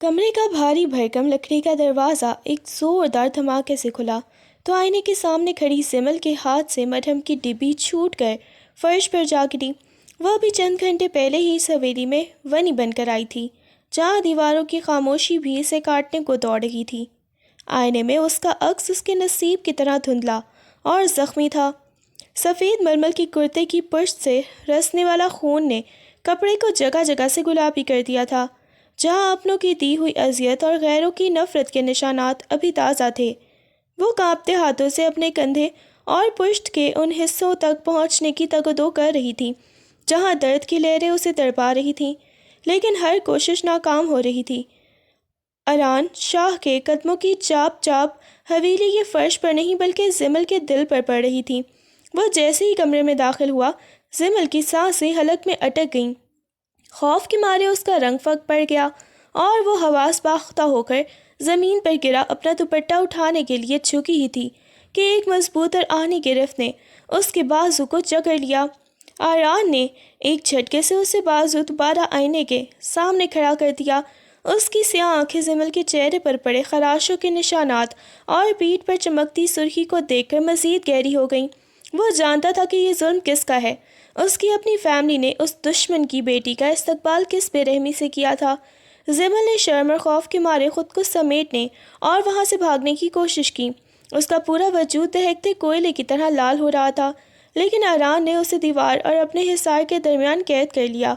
کمرے کا بھاری بھرکم لکڑی کا دروازہ ایک زوردار دھماکے سے کھلا تو آئینے کے سامنے کھڑی سمل کے ہاتھ سے مرہم کی ڈبی چھوٹ کر فرش پر جا گری۔ وہ ابھی چند گھنٹے پہلے ہی اس حویلی میں ونی بن کر آئی تھی، جہاں دیواروں کی خاموشی بھی اسے کاٹنے کو دوڑ رہی تھی۔ آئینے میں اس کا عکس اس کے نصیب کی طرح دھندلا اور زخمی تھا۔ سفید ململ کی کرتے کی پشت سے رسنے والا خون نے کپڑے کو جگہ جگہ سے گلابی کر دیا تھا، جہاں اپنوں کی دی ہوئی اذیت اور غیروں کی نفرت کے نشانات ابھی تازہ تھے۔ وہ کانپتے ہاتھوں سے اپنے کندھے اور پشت کے ان حصوں تک پہنچنے کی تگدو کر رہی تھی جہاں درد کی لہریں اسے تڑپا رہی تھیں، لیکن ہر کوشش ناکام ہو رہی تھی۔ اران شاہ کے قدموں کی چاپ چاپ حویلی کے فرش پر نہیں بلکہ زمل کے دل پر پڑ رہی تھی۔ وہ جیسے ہی کمرے میں داخل ہوا، زمل کی سانسیں حلق میں اٹک گئیں۔ خوف کے مارے اس کا رنگ پھک پڑ گیا اور وہ حواس باختہ ہو کر زمین پر گرا اپنا دوپٹہ اٹھانے کے لیے جھکی ہی تھی کہ ایک مضبوط اور آہنی گرفت نے اس کے بازو کو جکڑ لیا۔ آران نے ایک جھٹکے سے اسے بازو دوبارہ آئینے کے سامنے کھڑا کر دیا۔ اس کی سیاہ آنکھیں زمل کے چہرے پر پڑے خراشوں کے نشانات اور پیٹھ پر چمکتی سرخی کو دیکھ کر مزید گہری ہو گئیں۔ وہ جانتا تھا کہ یہ ظلم کس کا ہے۔ اس کی اپنی فیملی نے اس دشمن کی بیٹی کا استقبال کس بے رحمی سے کیا تھا۔ زمل نے شرم اور خوف کے مارے خود کو سمیٹنے اور وہاں سے بھاگنے کی کوشش کی۔ اس کا پورا وجود دہکتے کوئلے کی طرح لال ہو رہا تھا، لیکن آران نے اسے دیوار اور اپنے حصار کے درمیان قید کر لیا۔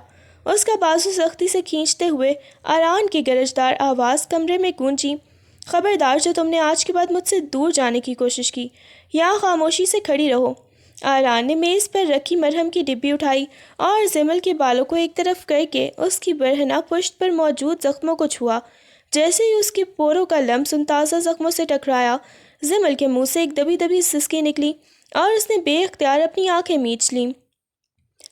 اس کا بازو سختی سے کھینچتے ہوئے آران کی گرجدار آواز کمرے میں گونجی، خبردار جو تم نے آج کے بعد مجھ سے دور جانے کی کوشش کی، یہاں خاموشی سے کھڑی رہو۔ آران نے میز پر رکھی مرہم کی ڈبی اٹھائی اور زمل کے بالوں کو ایک طرف کر کے اس کی برہنہ پشت پر موجود زخموں کو چھوا۔ جیسے ہی اس کے پوروں کا لمس ان تازہ زخموں سے ٹکرایا، زمل کے منہ سے ایک دبی دبی سسکی نکلی اور اس نے بے اختیار اپنی آنکھیں میچ لیں۔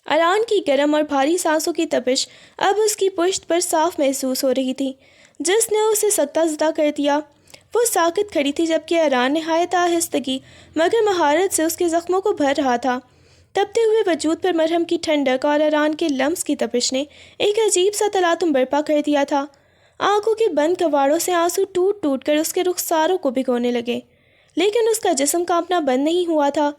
آران کی گرم اور بھاری سانسوں کی تپش اب اس کی پشت پر صاف محسوس ہو رہی تھی، جس نے اسے ستا زدہ کر دیا۔ وہ ساکت کھڑی تھی جبکہ آران نہایت آہستگی مگر مہارت سے اس کے زخموں کو بھر رہا تھا۔ تپتے ہوئے وجود پر مرہم کی ٹھنڈک اور آران کے لمس کی تپش نے ایک عجیب سا تلاطم برپا کر دیا تھا۔ آنکھوں کے بند کواڑوں سے آنسو ٹوٹ ٹوٹ کر اس کے رخساروں کو بھگونے لگے، لیکن اس کا جسم کانپنا بند نہیں ہوا تھا۔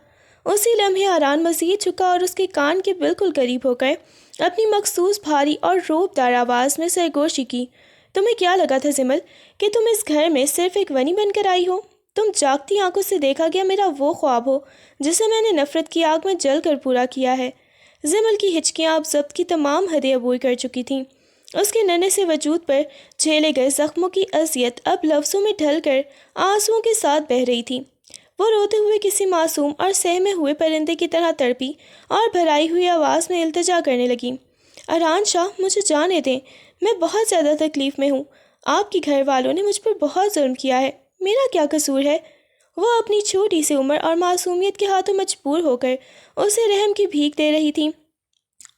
اسی لمحے آران مزید جھکا اور اس کے کان کے بالکل قریب ہو کر اپنی مخصوص بھاری اور روب دار آواز میں سرگوشی کی۔ تمہیں کیا لگا تھا زمل کہ تم اس گھر میں صرف ایک ونی بن کر آئی ہو؟ تم جاگتی آنکھوں سے دیکھا گیا میرا وہ خواب ہو جسے میں نے نفرت کی آگ میں جل کر پورا کیا ہے۔ زمل کی ہچکیاں اب ضبط کی تمام حدیں عبور کر چکی تھیں۔ اس کے ننھے سے وجود پر جھیلے گئے زخموں کی اذیت اب لفظوں میں ڈھل کر آنسوؤں کے ساتھ بہہ رہی تھی۔ وہ روتے ہوئے کسی معصوم اور سہمے ہوئے پرندے کی طرح تڑپی اور بھرائی ہوئی آواز میں التجا کرنے لگی۔ اران شاہ، مجھے جانے دیں، میں بہت زیادہ تکلیف میں ہوں۔ آپ کے گھر والوں نے مجھ پر بہت ظلم کیا ہے، میرا کیا قصور ہے؟ وہ اپنی چھوٹی سی عمر اور معصومیت کے ہاتھوں مجبور ہو کر اسے رحم کی بھیک دے رہی تھی۔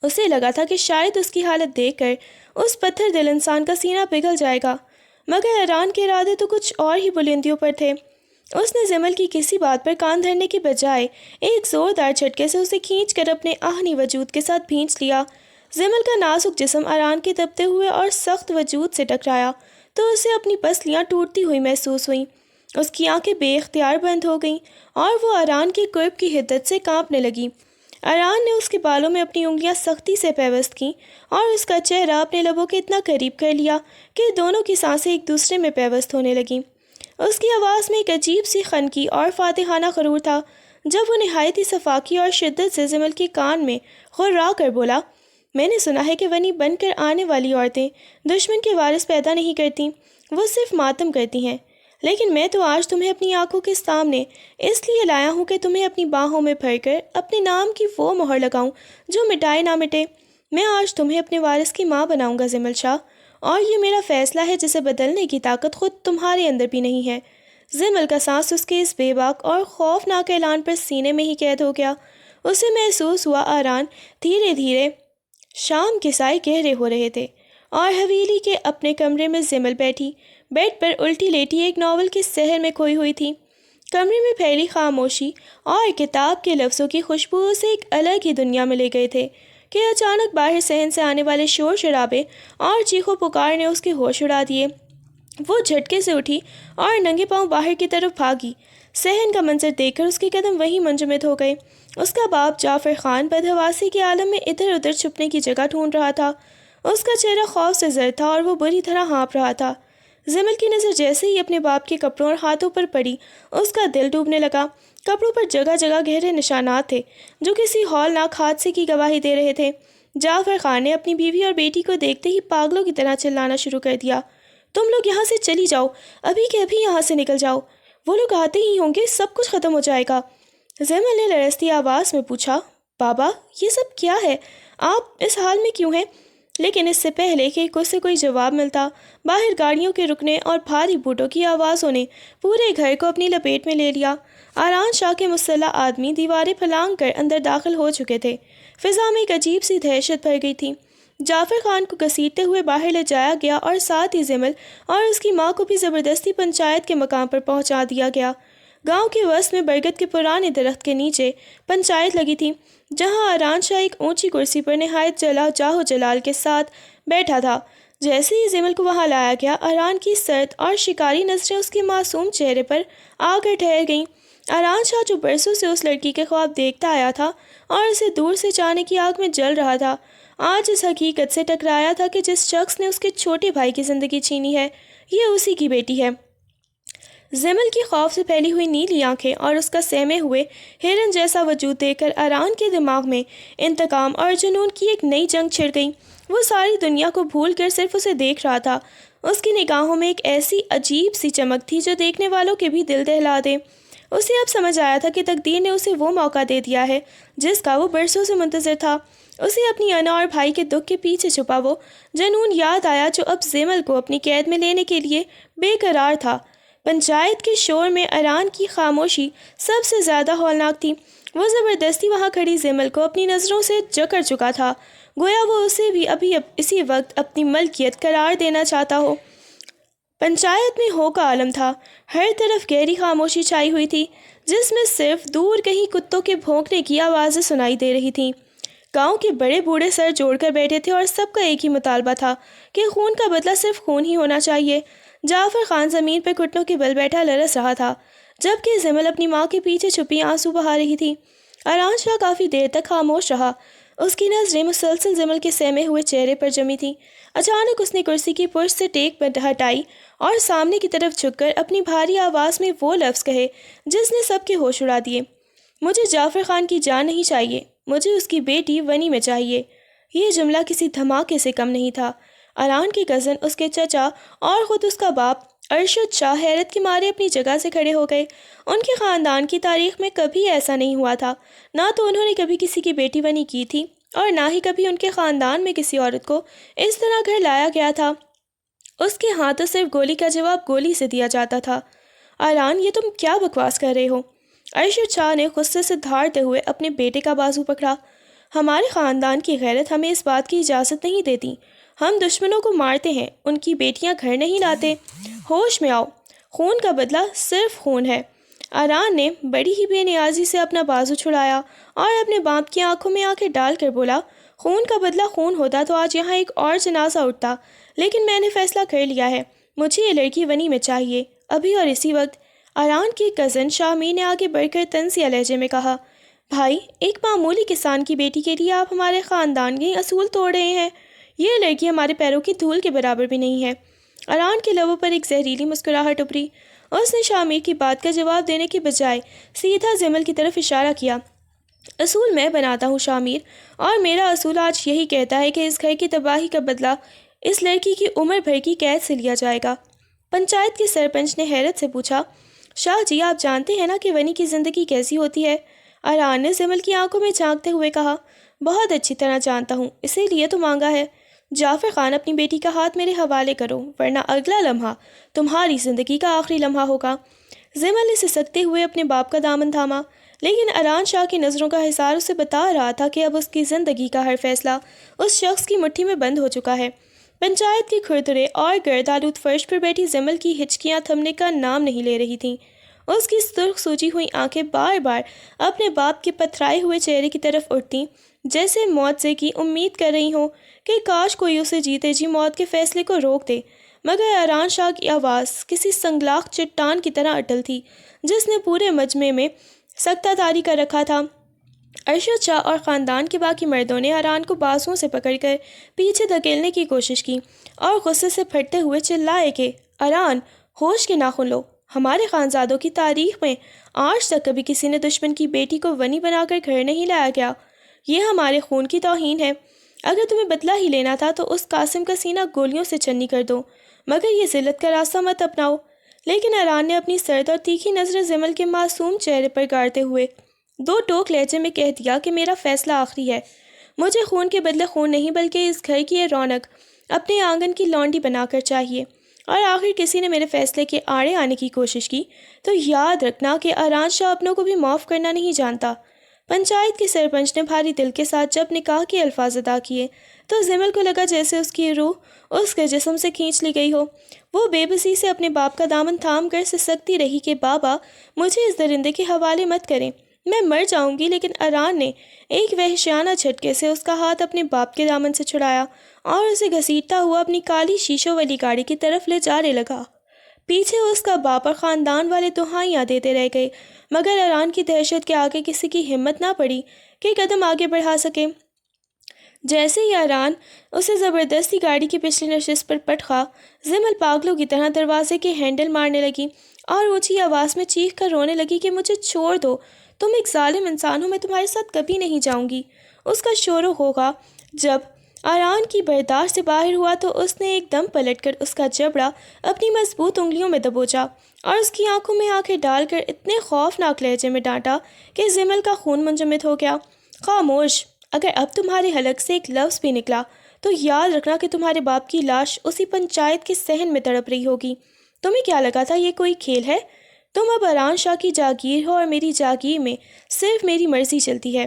اسے لگا تھا کہ شاید اس کی حالت دیکھ کر اس پتھر دل انسان کا سینہ پگھل جائے گا، مگر اران کے ارادے تو کچھ اور ہی بلندیوں پر تھے۔ اس نے زمل کی کسی بات پر کان دھرنے کے بجائے ایک زوردار جھٹکے سے اسے کھینچ کر اپنے آہنی وجود کے ساتھ بھینچ لیا۔ زمل کا نازک جسم اران کے تپتے ہوئے اور سخت وجود سے ٹکرایا تو اسے اپنی پسلیاں ٹوٹتی ہوئی محسوس ہوئیں۔ اس کی آنکھیں بے اختیار بند ہو گئیں اور وہ اران کے قرب کی حدت سے کانپنے لگی۔ اران نے اس کے بالوں میں اپنی انگلیاں سختی سے پیوست کیں اور اس کا چہرہ اپنے لبوں کے اتنا قریب کر لیا کہ دونوں کی سانسیں ایک دوسرے میں پیوست ہونے لگیں۔ اس کی آواز میں ایک عجیب سی خنکی اور فاتحانہ غرور تھا جب وہ نہایت ہی صفاقی اور شدت سے زمل کے کان میں غرا کر بولا، میں نے سنا ہے کہ ونی بن کر آنے والی عورتیں دشمن کے وارث پیدا نہیں کرتیں، وہ صرف ماتم کرتی ہیں، لیکن میں تو آج تمہیں اپنی آنکھوں کے سامنے اس لیے لایا ہوں کہ تمہیں اپنی باہوں میں بھر کر اپنے نام کی وہ مہر لگاؤں جو مٹائے نہ مٹے۔ میں آج تمہیں اپنے وارث کی ماں بناؤں گا زمل شاہ، اور یہ میرا فیصلہ ہے جسے بدلنے کی طاقت خود تمہارے اندر بھی نہیں ہے۔ زمل کا سانس اس کے اس بے باک اور خوفناک اعلان پر سینے میں ہی قید ہو گیا۔ اسے محسوس ہوا آران دھیرے دھیرے شام کے سائے گہرے ہو رہے تھے اور حویلی کے اپنے کمرے میں زمل بیٹھی بیڈ پر الٹی لیٹی ایک ناول کے سحر میں کھوئی ہوئی تھی۔ کمرے میں پھیلی خاموشی اور کتاب کے لفظوں کی خوشبو اسے ایک الگ ہی دنیا میں لے گئے تھے۔ کہ اچانک باہر صحن سے آنے والے شور شرابے اور چیخو پکار نے اس کے ہوش اڑا دیے۔ وہ جھٹکے سے اٹھی اور ننگے پاؤں باہر کی طرف بھاگی۔ صحن کا منظر دیکھ کر اس کے قدم وہیں منجمد ہو گئے۔ اس کا باپ جعفر خان بدحواسی کے عالم میں ادھر ادھر چھپنے کی جگہ ڈھونڈ رہا تھا۔ اس کا چہرہ خوف سے زرد تھا اور وہ بری طرح ہانپ رہا تھا۔ زمل کی نظر جیسے ہی اپنے باپ کے کپڑوں اور ہاتھوں پر پڑی، اس کا دل ڈوبنے لگا۔ کپڑوں پر جگہ جگہ گہرے نشانات تھے جو کسی ہولناک حادثے کی گواہی دے رہے تھے۔ جعفر خان نے اپنی بیوی اور بیٹی کو دیکھتے ہی پاگلوں کی طرح چلانا شروع کر دیا۔ تم لوگ یہاں سے چلی جاؤ، ابھی کے ابھی یہاں سے نکل جاؤ، وہ لوگ آتے ہی ہوں گے، سب کچھ ختم ہو جائے گا۔ زمل نے لرزتی آواز میں پوچھا، بابا یہ سب کیا ہے؟ آپ اس حال میں کیوں ہیں؟ لیکن اس سے پہلے کہ اس سے کوئی جواب ملتا، باہر گاڑیوں کے رکنے اور بھاری بوٹوں کی آوازوں نے پورے گھر کو اپنی لپیٹ میں لے لیا۔ آران شاہ کے مسلح آدمی دیواریں پھلانگ کر اندر داخل ہو چکے تھے۔ فضا میں ایک عجیب سی دہشت بھر گئی تھی۔ جعفر خان کو گھسیٹتے ہوئے باہر لے جایا گیا اور ساتھ ہی زمل اور اس کی ماں کو بھی زبردستی پنچایت کے مقام پر پہنچا دیا گیا۔ گاؤں کے وسط میں برگد کے پرانے درخت کے نیچے پنچایت لگی تھی، جہاں آران شاہ ایک اونچی کرسی پر نہایت جاہ و جلال کے ساتھ بیٹھا تھا۔ جیسے ہی زمل کو وہاں لایا گیا، آران کی سرد اور شکاری نظریں اس کے معصوم چہرے پر آ کر ٹھہر گئیں۔ آران شاہ جو برسوں سے اس لڑکی کے خواب دیکھتا آیا تھا اور اسے دور سے چاہنے کی آگ میں جل رہا تھا، آج اس حقیقت سے ٹکرایا تھا کہ جس شخص نے اس کے چھوٹے بھائی کی زندگی چھینی ہے، یہ اسی کی بیٹی ہے۔ زمل کی خوف سے پھیلی ہوئی نیلی آنکھیں اور اس کا سہمے ہوئے ہرن جیسا وجود دیکھ کر آران کے دماغ میں انتقام اور جنون کی ایک نئی جنگ چھڑ گئی۔ وہ ساری دنیا کو بھول کر صرف اسے دیکھ رہا تھا۔ اس کی نگاہوں میں ایک ایسی عجیب سی چمک تھی جو دیکھنے والوں کے بھی دل دہلا دے۔ اسے اب سمجھ آیا تھا کہ تقدیر نے اسے وہ موقع دے دیا ہے جس کا وہ برسوں سے منتظر تھا۔ اسے اپنی انا اور بھائی کے دکھ کے پیچھے چھپا وہ جنون یاد آیا جو اب زمل کو اپنی قید میں لینے کے لیے بے قرار تھا۔ پنچایت کے شور میں آران کی خاموشی سب سے زیادہ ہولناک تھی۔ وہ زبردستی وہاں کھڑی زمل کو اپنی نظروں سے جکڑ چکا تھا، گویا وہ اسے بھی ابھی اسی وقت اپنی ملکیت قرار دینا چاہتا ہو۔ پنچایت میں ہو کا عالم تھا۔ ہر طرف گہری خاموشی چھائی ہوئی تھی، جس میں صرف دور کہیں کتوں کے بھونکنے کی آوازیں سنائی دے رہی تھیں۔ گاؤں کے بڑے بوڑھے سر جوڑ کر بیٹھے تھے اور سب کا ایک ہی مطالبہ تھا کہ خون کا بدلہ صرف خون ہی ہونا چاہیے۔ جعفر خان زمین پر گھٹنوں کے بل بیٹھا لرز رہا تھا، جبکہ زمل اپنی ماں کے پیچھے چھپی آنسو بہا رہی تھی۔ آران شاہ کافی دیر تک خاموش رہا۔ اس کی نظریں مسلسل زمل کے سہمے ہوئے چہرے پر جمی تھیں۔ اچانک اس نے کرسی کی پشت سے ٹیک ہٹائی اور سامنے کی طرف جھک کر اپنی بھاری آواز میں وہ لفظ کہے جس نے سب کے ہوش اڑا دیے، مجھے جعفر خان کی جان نہیں چاہیے، مجھے اس کی بیٹی ونی میں چاہیے۔ یہ جملہ کسی دھماکے سے کم نہیں تھا۔ آران کے کزن، اس کے چچا اور خود اس کا باپ ارشد شاہ حیرت کے مارے اپنی جگہ سے کھڑے ہو گئے۔ ان کے خاندان کی تاریخ میں کبھی ایسا نہیں ہوا تھا، نہ تو انہوں نے کبھی کسی کی بیٹی ونی کی تھی اور نہ ہی کبھی ان کے خاندان میں کسی عورت کو اس طرح گھر لایا گیا تھا۔ اس کے ہاں تو صرف گولی کا جواب گولی سے دیا جاتا تھا۔ آران، یہ تم کیا بکواس کر رہے ہو؟ ارشد شاہ نے غصے سے دھاڑتے ہوئے اپنے بیٹے کا بازو پکڑا۔ ہمارے خاندان کی غیرت ہمیں اس بات کی اجازت نہیں دیتی۔ ہم دشمنوں کو مارتے ہیں، ان کی بیٹیاں گھر نہیں لاتے۔ ہوش میں آؤ، خون کا بدلہ صرف خون ہے۔ آران نے بڑی ہی بے نیازی سے اپنا بازو چھڑایا اور اپنے باپ کی آنکھوں میں آنکھیں ڈال کر بولا، خون کا بدلہ خون ہوتا تو آج یہاں ایک اور جنازہ اٹھتا، لیکن میں نے فیصلہ کر لیا ہے، مجھے یہ لڑکی ونی میں چاہیے، ابھی اور اسی وقت۔ آران کے کزن شاہ میر نے آگے بڑھ کر طنزیہ لہجے میں کہا، بھائی، ایک معمولی کسان کی بیٹی کے لیے آپ ہمارے خاندان کے اصول توڑ رہے ہیں۔ یہ لڑکی ہمارے پیروں کی دھول کے برابر بھی نہیں ہے۔ آران کے لبوں پر ایک زہریلی مسکراہٹ ابھری۔ اس نے شاہ میر کی بات کا جواب دینے کے بجائے سیدھا زمل کی طرف اشارہ کیا۔ اصول میں بناتا ہوں شاہ میر، اور میرا اصول آج یہی کہتا ہے کہ اس گھر کی تباہی کا بدلہ اس لڑکی کی عمر بھر کی قید سے لیا جائے گا۔ پنچایت کے سرپنچ نے حیرت سے پوچھا، شاہ جی، آپ جانتے ہیں نا کہ ونی کی زندگی کیسی ہوتی ہے؟ آران نے زمل کی آنکھوں میں جھانکتے ہوئے کہا، بہت اچھی طرح جانتا ہوں، اسی لیے تو مانگا ہے۔ جعفر خان، اپنی بیٹی کا ہاتھ میرے حوالے کرو، ورنہ اگلا لمحہ تمہاری زندگی کا آخری لمحہ ہوگا۔ زمل نے سسکتے ہوئے اپنے باپ کا دامن تھاما، لیکن آران شاہ کی نظروں کا حصار اسے بتا رہا تھا کہ اب اس کی زندگی کا ہر فیصلہ اس شخص کی مٹھی میں بند ہو چکا ہے۔ پنچایت کے کھردرے اور گرد آلود فرش پر بیٹھی زمل کی ہچکیاں تھمنے کا نام نہیں لے رہی تھیں۔ اس کی سرخ سوجی ہوئی آنکھیں بار بار اپنے باپ کے پتھرائے ہوئے چہرے کی طرف اٹھتیں، جیسے موت سے کی امید کر رہی ہوں کہ کاش کوئی اسے جیتے جی موت کے فیصلے کو روک دے، مگر اران شاہ کی آواز کسی سنگلاخ چٹان کی طرح اٹل تھی جس نے پورے مجمع میں سکتہ طاری کر رکھا تھا۔ ارشد شاہ اور خاندان کے باقی مردوں نے اران کو بازوؤں سے پکڑ کر پیچھے دھکیلنے کی کوشش کی اور غصے سے پھٹتے ہوئے چلائے کہ اران، ہوش کے ناخن لو، ہمارے خانزادوں کی تاریخ میں آج تک کبھی کسی نے دشمن کی بیٹی کو ونی بنا کر گھر نہیں لایا گیا، یہ ہمارے خون کی توہین ہے۔ اگر تمہیں بدلہ ہی لینا تھا تو اس قاسم کا سینہ گولیوں سے چنی کر دو، مگر یہ ذلت کا راستہ مت اپناؤ۔ لیکن اران نے اپنی سرد اور تیکھی نظر زمل کے معصوم چہرے پر گاڑتے ہوئے دو ٹوک لہجے میں کہہ دیا کہ میرا فیصلہ آخری ہے، مجھے خون کے بدلے خون نہیں بلکہ اس گھر کی یہ رونق اپنے آنگن کی لونڈی بنا کر چاہیے، اور آخر کسی نے میرے فیصلے کے آڑے آنے کی کوشش کی تو یاد رکھنا کہ اران شاہ اپنوں کو بھی معاف کرنا نہیں جانتا۔ پنچایت کے سرپنچ نے بھاری دل کے ساتھ جب نکاح کے الفاظ ادا کیے تو زمل کو لگا جیسے اس کی روح اس کے جسم سے کھینچ لی گئی ہو۔ وہ بے بسی سے اپنے باپ کا دامن تھام کر سسکتی رہی کہ بابا مجھے اس درندے کے حوالے مت کریں، میں مر جاؤں گی، لیکن اران نے ایک وحشیانہ جھٹکے سے اس کا ہاتھ اپنے باپ کے دامن سے چھڑایا اور اسے گھسیٹتا ہوا اپنی کالی شیشوں والی گاڑی کی طرف لے جانے لگا۔ پیچھے اس کا باپ اور خاندان والے دہائیاں دیتے رہ گئے، مگر اران کی دہشت کے آگے کسی کی ہمت نہ پڑی کہ قدم آگے بڑھا سکے۔ جیسے ہی اران اسے زبردستی گاڑی کی پچھلی نشست پر پٹخا، زمل پاگلوں کی طرح دروازے کے ہینڈل مارنے لگی اور اونچی آواز میں چیخ کر رونے لگی کہ مجھے چھوڑ دو، تم ایک ظالم انسان ہو، میں تمہارے ساتھ کبھی نہیں جاؤں گی۔ اس کا شور و غوغا جب اران کی برداشت سے باہر ہوا تو اس نے ایک دم پلٹ کر اس کا جبڑا اپنی مضبوط انگلیوں میں دبوچا اور اس کی آنکھوں میں آنکھیں ڈال کر اتنے خوفناک لہجے میں ڈانٹا کہ زمل کا خون منجمد ہو گیا۔ خاموش، اگر اب تمہارے حلق سے ایک لفظ بھی نکلا تو یاد رکھنا کہ تمہارے باپ کی لاش اسی پنچایت کے صحن میں تڑپ رہی ہوگی۔ تمہیں کیا لگا تھا یہ کوئی کھیل ہے؟ تم اب اران شاہ کی جاگیر ہو اور میری جاگیر میں صرف میری مرضی چلتی ہے۔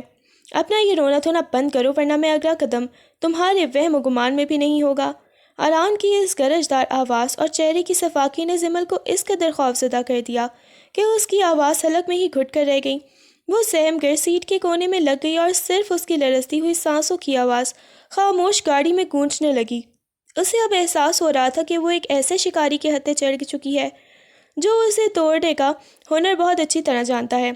اپنا یہ رونا دھونا بند کرو ورنہ میں اگلا قدم تمہارے وہم و گمان میں بھی نہیں ہوگا۔ اران کی اس گرجدار آواز اور چہرے کی صفاقی نے زمل کو اس قدر خوفزدہ کر دیا کہ اس کی آواز حلق میں ہی گھٹ کر رہ گئی۔ وہ سہم کر سیٹ کے کونے میں لگ گئی اور صرف اس کی لرزتی ہوئی سانسوں کی آواز خاموش گاڑی میں گونجنے لگی۔ اسے اب احساس ہو رہا تھا کہ وہ ایک ایسے شکاری کے ہتھے چڑھ چکی ہے جو اسے توڑنے کا ہنر بہت اچھی طرح جانتا ہے۔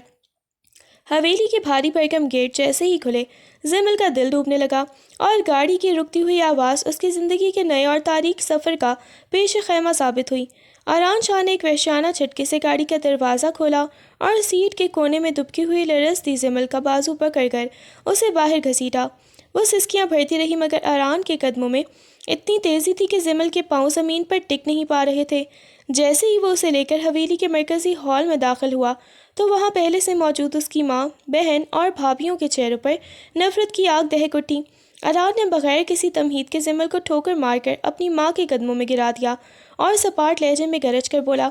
حویلی کے بھاری بھرکم گیٹ جیسے ہی کھلے، زمل کا دل ڈوبنے لگا اور گاڑی کی رکتی ہوئی آواز اس کی زندگی کے نئے اور تاریک سفر کا پیش خیمہ ثابت ہوئی۔ اران شاہ نے ایک وحشیانہ جھٹکے سے گاڑی کا دروازہ کھولا اور سیٹ کے کونے میں دبکی ہوئی لرزتی زمل کا بازو پکڑ کر اسے باہر گھسیٹا۔ وہ سسکیاں بھرتی رہی مگر اران کے قدموں میں اتنی تیزی تھی کہ زمل کے پاؤں زمین پر ٹک نہیں پا رہے تھے۔ جیسے ہی وہ اسے لے کر حویلی کے مرکزی ہال میں داخل ہوا تو وہاں پہلے سے موجود اس کی ماں، بہن اور بھابھیوں کے چہروں پر نفرت کی آگ دہک اٹھی۔ اران نے بغیر کسی تمہید کے زمل کو ٹھوکر مار کر اپنی ماں کے قدموں میں گرا دیا اور سپاٹ لہجے میں گرج کر بولا،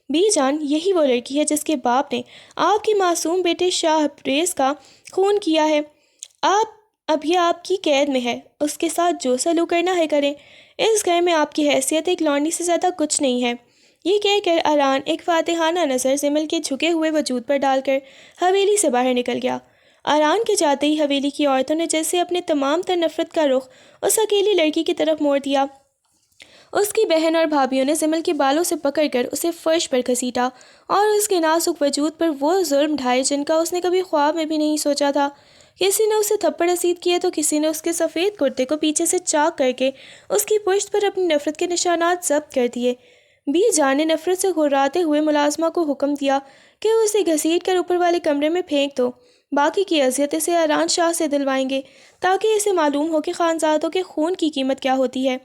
بی جان، یہی وہ لڑکی ہے جس کے باپ نے آپ کے معصوم بیٹے شاہ پریز کا خون کیا ہے۔ اب یہ آپ کی قید میں ہے، اس کے ساتھ جو سلوک کرنا ہے کریں، اس گھر میں آپ کی حیثیت ایک لونڈی سے زیادہ کچھ نہیں ہے۔ یہ کہہ کر اران ایک فاتحانہ نظر زمل کے جھکے ہوئے وجود پر ڈال کر حویلی سے باہر نکل گیا۔ اران کے جاتے ہی حویلی کی عورتوں نے جیسے اپنے تمام تر نفرت کا رخ اس اکیلی لڑکی کی طرف موڑ دیا۔ اس کی بہن اور بھابھیوں نے زمل کے بالوں سے پکڑ کر اسے فرش پر گھسیٹا اور اس کے نازک وجود پر وہ ظلم ڈھائے جن کا اس نے کبھی خواب میں بھی نہیں سوچا تھا۔ کسی نے اسے تھپڑ رسید کیے تو کسی نے اس کے سفید کرتے کو پیچھے سے چاک کر کے اس کی پشت پر اپنی نفرت کے نشانات ضبط کر دیے۔ بی جان نے نفرت سے گھراتے ہوئے ملازمہ کو حکم دیا کہ اسے گھسیٹ کر اوپر والے کمرے میں پھینک دو، باقی کی اذیت اسے اران شاہ سے دلوائیں گے تاکہ اسے معلوم ہو کہ خانزادوں کے خون کی قیمت کیا ہوتی ہے۔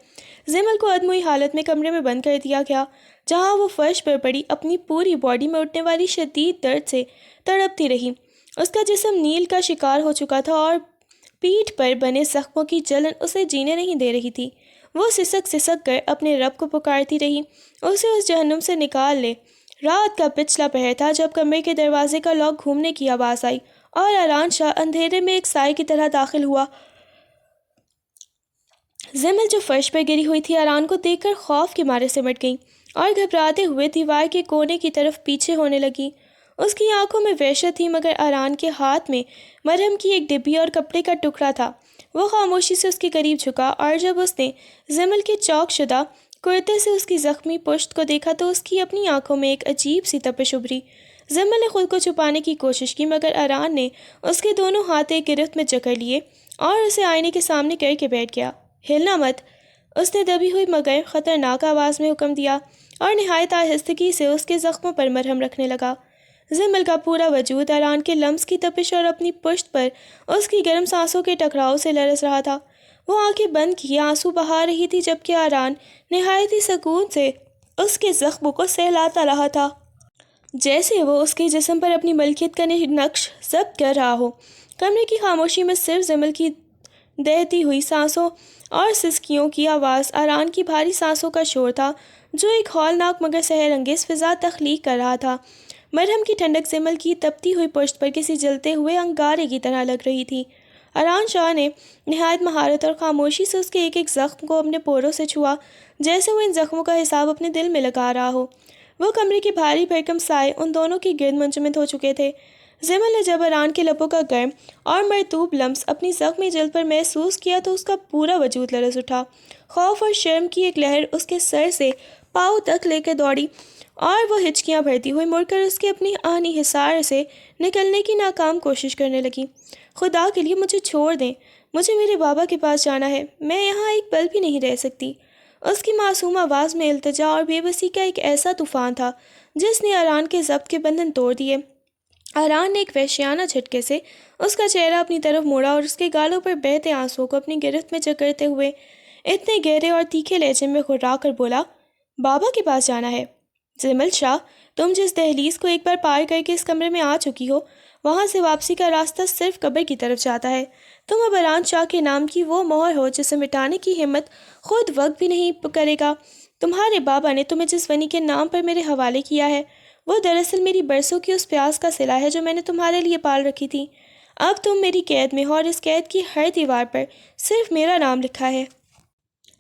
زمل کو ادموئی حالت میں کمرے میں بند کر دیا گیا جہاں وہ فرش پر پڑی اپنی پوری باڈی میں اٹھنے والی شدید درد سے تڑپتی رہی۔ اس کا جسم نیل کا شکار ہو چکا تھا اور پیٹھ پر بنے زخموں کی جلن اسے جینے نہیں دے رہی تھی۔ وہ سسک سسک کر اپنے رب کو پکارتی رہی، اسے اس جہنم سے نکال لے۔ رات کا پچھلا پہر تھا جب کمرے کے دروازے کا لاک گھومنے کی آواز آئی اور اران شاہ اندھیرے میں ایک سائے کی طرح داخل ہوا۔ زمل جو فرش پر گری ہوئی تھی اران کو دیکھ کر خوف کے مارے سمٹ گئی اور گھبراتے ہوئے دیوار کے کونے کی طرف پیچھے ہونے لگی۔ اس کی آنکھوں میں وحشت تھی، مگر اران کے ہاتھ میں مرہم کی ایک ڈبی اور کپڑے کا ٹکڑا تھا۔ وہ خاموشی سے اس کے قریب جھکا، اور جب اس نے زمل کے چوک شدہ کرتے سے اس کی زخمی پشت کو دیکھا تو اس کی اپنی آنکھوں میں ایک عجیب سی تپش ابھری۔ زمل نے خود کو چھپانے کی کوشش کی، مگر اران نے اس کے دونوں ہاتھ ایک گرفت میں جکڑ لیے اور اسے آئینے کے سامنے کر کے بیٹھ گیا۔ ہلنا مت، اس نے دبی ہوئی مگر خطرناک آواز میں حکم دیا، اور نہایت آہستگی سے اس کے زخموں پر مرہم رکھنے لگا۔ زمل کا پورا وجود اران کے لمس کی تپش اور اپنی پشت پر اس کی گرم سانسوں کے ٹکراؤ سے لرز رہا تھا۔ وہ آنکھیں بند کیے آنسو بہا رہی تھی، جبکہ اران نہایت ہی سکون سے اس کے زخموں کو سہلاتا رہا تھا، جیسے وہ اس کے جسم پر اپنی ملکیت کا نقش ضبط کر رہا ہو۔ کمرے کی خاموشی میں صرف زمل کی دہتی ہوئی سانسوں اور سسکیوں کی آواز، اران کی بھاری سانسوں کا شور تھا جو ایک ہولناک مگر سحر انگیز فضا تخلیق کر رہا تھا۔ مرہم کی ٹھنڈک زمل کی تپتی ہوئی پشت پر کسی جلتے ہوئے انگارے کی طرح لگ رہی تھی۔ اران شاہ نے نہایت مہارت اور خاموشی سے اس کے ایک ایک زخم کو اپنے پوروں سے چھوا، جیسے وہ ان زخموں کا حساب اپنے دل میں لگا رہا ہو۔ وہ کمرے کے بھاری بھرکم سائے ان دونوں کے گرد منجمد ہو چکے تھے۔ زمل نے جب اران کے لبوں کا گرم اور مرطوب لمس اپنی زخمی جلد پر محسوس کیا تو اس کا پورا وجود لرز اٹھا۔ خوف اور شرم کی ایک لہر اس کے سر سے پاؤں تک لے کر دوڑی، اور وہ ہچکیاں بھرتی ہوئی مڑ کر اس کے اپنی آہنی حصار سے نکلنے کی ناکام کوشش کرنے لگی۔ خدا کے لیے مجھے چھوڑ دیں، مجھے میرے بابا کے پاس جانا ہے، میں یہاں ایک پل بھی نہیں رہ سکتی۔ اس کی معصوم آواز میں التجا اور بے بسی کا ایک ایسا طوفان تھا جس نے اران کے ضبط کے بندھن توڑ دیے۔ اران نے ایک وحشیانہ جھٹکے سے اس کا چہرہ اپنی طرف موڑا اور اس کے گالوں پر بہتے آنسوؤں کو اپنی گرفت میں جکڑتے ہوئے اتنے گہرے اور تیکھے لہجے میں گھرا کر بولا، بابا کے پاس جانا ہے؟ زمل شاہ، تم جس دہلیز کو ایک بار پار کر کے اس کمرے میں آ چکی ہو، وہاں سے واپسی کا راستہ صرف قبر کی طرف جاتا ہے۔ تم اب اران شاہ کے نام کی وہ مہر ہو جسے مٹانے کی ہمت خود وقت بھی نہیں کرے گا۔ تمہارے بابا نے تمہیں جس فنی کے نام پر میرے حوالے کیا ہے، وہ دراصل میری برسوں کی اس پیاس کا صلہ ہے جو میں نے تمہارے لیے پال رکھی تھی۔ اب تم میری قید میں ہو اور اس قید کی ہر دیوار پر صرف میرا نام لکھا ہے۔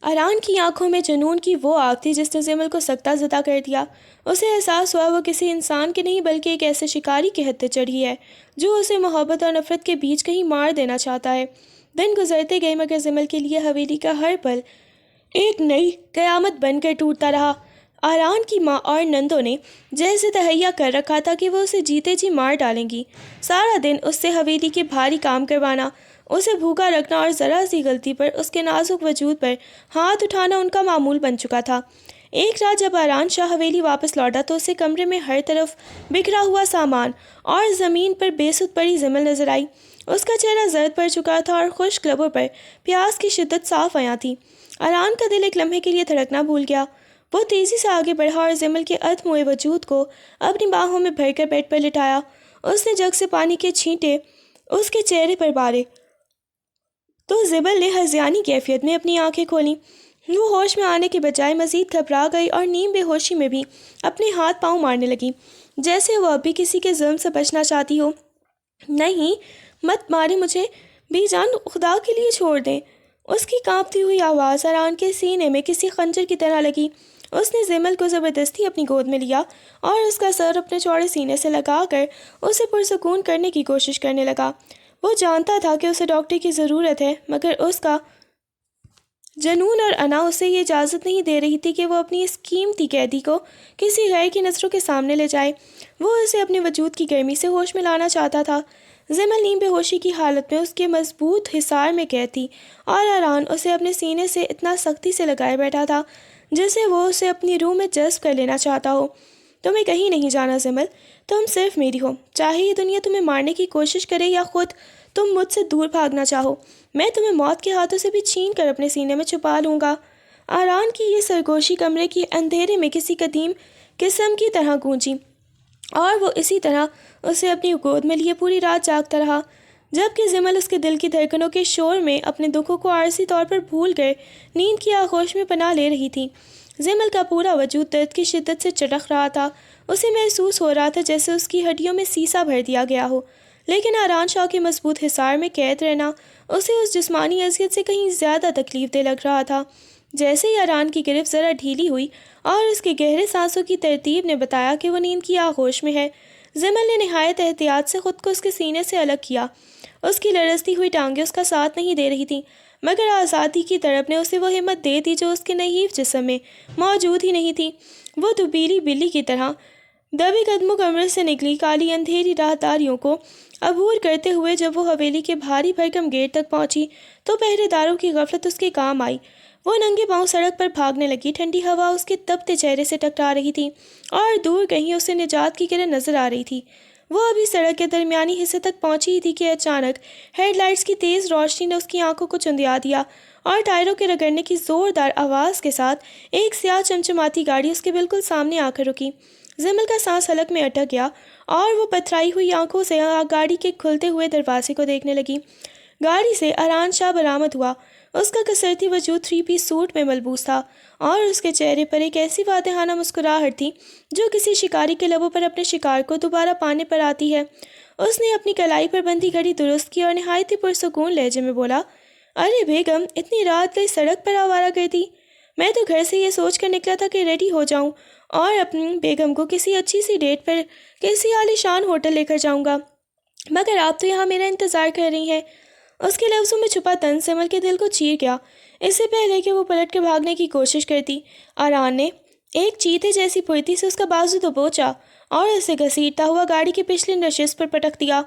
اران کی آنکھوں میں جنون کی وہ آگ تھی جس نے زمل کو سکتہ زدہ کر دیا۔ اسے احساس ہوا وہ کسی انسان کے نہیں بلکہ ایک ایسے شکاری کے ہتھے چڑھی ہے جو اسے محبت اور نفرت کے بیچ کہیں مار دینا چاہتا ہے۔ دن گزرتے گئے مگر زمل کے لیے حویلی کا ہر پل ایک نئی قیامت بن کر ٹوٹتا رہا۔ اران کی ماں اور نندوں نے جیسے تہیا کر رکھا تھا کہ وہ اسے جیتے جی مار ڈالیں گی۔ سارا دن اس سے حویلی کے بھاری کام کروانا، اسے بھوکا رکھنا اور ذرا سی غلطی پر اس کے نازک وجود پر ہاتھ اٹھانا ان کا معمول بن چکا تھا۔ ایک رات جب اران شاہ حویلی واپس لوٹا تو اسے کمرے میں ہر طرف بکھرا ہوا سامان اور زمین پر بے سود پڑی زمل نظر آئی۔ اس کا چہرہ زرد پڑ چکا تھا اور خشک لبوں پر پیاس کی شدت صاف عیاں تھی۔ اران کا دل ایک لمحے کے لیے دھڑکنا بھول گیا۔ وہ تیزی سے آگے بڑھا اور زمل کے ادھموئے وجود کو اپنی باہوں میں بھر کر بیڈ پر لٹایا۔ اس نے جگ سے پانی کے چھینٹے اس کے چہرے پر مارے تو زمل نے ہذیانی کیفیت میں اپنی آنکھیں کھولیں۔ وہ ہوش میں آنے کے بجائے مزید گھبرا گئی اور نیم بے ہوشی میں بھی اپنے ہاتھ پاؤں مارنے لگی، جیسے وہ اب بھی کسی کے ظلم سے بچنا چاہتی ہو۔ نہیں، مت مارے مجھے، بی جان، خدا کے لیے چھوڑ دیں۔ اس کی کانپتی ہوئی آواز اران کے سینے میں کسی خنجر کی طرح لگی۔ اس نے زمل کو زبردستی اپنی گود میں لیا اور اس کا سر اپنے چوڑے سینے سے لگا کر اسے پرسکون کرنے کی کوشش کرنے لگا۔ وہ جانتا تھا کہ اسے ڈاکٹر کی ضرورت ہے، مگر اس کا جنون اور انا اسے یہ اجازت نہیں دے رہی تھی کہ وہ اپنی اس قیمتی قیدی کو کسی غیر کی نظروں کے سامنے لے جائے۔ وہ اسے اپنے وجود کی گرمی سے ہوش میں لانا چاہتا تھا۔ زمل نیم بے ہوشی کی حالت میں اس کے مضبوط حصار میں قید تھی اور اران اسے اپنے سینے سے اتنا سختی سے لگائے بیٹھا تھا جیسے وہ اسے اپنی روح میں جذب کر لینا چاہتا ہو۔ تمہیں کہیں نہیں جانا زمل، تم صرف میری ہو، چاہے یہ دنیا تمہیں مارنے کی کوشش کرے یا خود تم مجھ سے دور بھاگنا چاہو، میں تمہیں موت کے ہاتھوں سے بھی چھین کر اپنے سینے میں چھپا لوں گا۔ اران کی یہ سرگوشی کمرے کی اندھیرے میں کسی قدیم قسم کی طرح گونجی اور وہ اسی طرح اسے اپنی گود میں لیے پوری رات جاگتا رہا، جبکہ زمل اس کے دل کی دھڑکنوں کے شور میں اپنے دکھوں کو عارضی طور پر بھول کر نیند کی آغوش میں پناہ لے رہی تھی۔ زمل کا پورا وجود درد کی شدت سے چٹخ رہا تھا۔ اسے محسوس ہو رہا تھا جیسے اس کی ہڈیوں میں سیسا بھر دیا گیا ہو، لیکن اران شاہ کے مضبوط حصار میں قید رہنا اسے اس جسمانی اذیت سے کہیں زیادہ تکلیف دہ لگ رہا تھا۔ جیسے ہی اران کی گرفت ذرا ڈھیلی ہوئی اور اس کے گہرے سانسوں کی ترتیب نے بتایا کہ وہ نیند کی آغوش میں ہے، زمل نے نہایت احتیاط سے خود کو اس کے سینے سے الگ کیا۔ اس کی لرزتی ہوئی ٹانگیں اس کا ساتھ نہیں دے رہی تھیں، مگر آزادی کی طرف نے اسے وہ ہمت دے دی جو اس کے نحیف جسم میں موجود ہی نہیں تھی۔ وہ دبیلی بلی کی طرح دبے قدموں کمرے سے نکلی، کالی اندھیری راہداریوں کو عبور کرتے ہوئے جب وہ حویلی کے بھاری بھرکم گیٹ تک پہنچی تو پہرے داروں کی غفلت اس کے کام آئی۔ وہ ننگے پاؤں سڑک پر بھاگنے لگی، ٹھنڈی ہوا اس کے تپتے چہرے سے ٹکرا رہی تھی اور دور کہیں اسے نجات کی کرن نظر آ رہی تھی۔ وہ ابھی سڑک کے درمیانی حصے تک پہنچی ہی تھی کہ اچانک ہیڈ لائٹس کی تیز روشنی نے اس کی آنکھوں کو چندیا دیا اور ٹائروں کے رگڑنے کی زوردار آواز کے ساتھ ایک سیاہ چمچماتی گاڑی اس کے بالکل سامنے آ کر رکی۔ زمل کا سانس حلق میں اٹک گیا اور وہ پتھرائی ہوئی آنکھوں سے گاڑی کے کھلتے ہوئے دروازے کو دیکھنے لگی۔ گاڑی سے اران شاہ برآمد ہوا۔ اس کا کسرتی وجود 3 پیس سوٹ میں ملبوس تھا اور اس کے چہرے پر ایک ایسی فاتحانہ مسکراہٹ تھی جو کسی شکاری کے لبوں پر اپنے شکار کو دوبارہ پانے پر آتی ہے۔ اس نے اپنی کلائی پر بندھی گھڑی درست کی اور نہایت ہی پرسکون لہجے میں بولا، ارے بیگم، اتنی رات گئی سڑک پر آوارہ گردی؟ میں تو گھر سے یہ سوچ کر نکلا تھا کہ ریڈی ہو جاؤں اور اپنی بیگم کو کسی اچھی سی ڈیٹ پر کسی عالی شان ہوٹل لے کر جاؤں گا، مگر آپ تو یہاں میرا انتظار کر رہی ہیں۔ اس کے لفظوں میں چھپا طنز زمل کے دل کو چیر گیا۔ اس سے پہلے کہ وہ پلٹ کے بھاگنے کی کوشش کرتی، اران نے ایک چیتے جیسی پھرتی سے اس کا بازو دبوچا اور اسے گھسیٹتا ہوا گاڑی کی پچھلی نشست پر پٹک دیا۔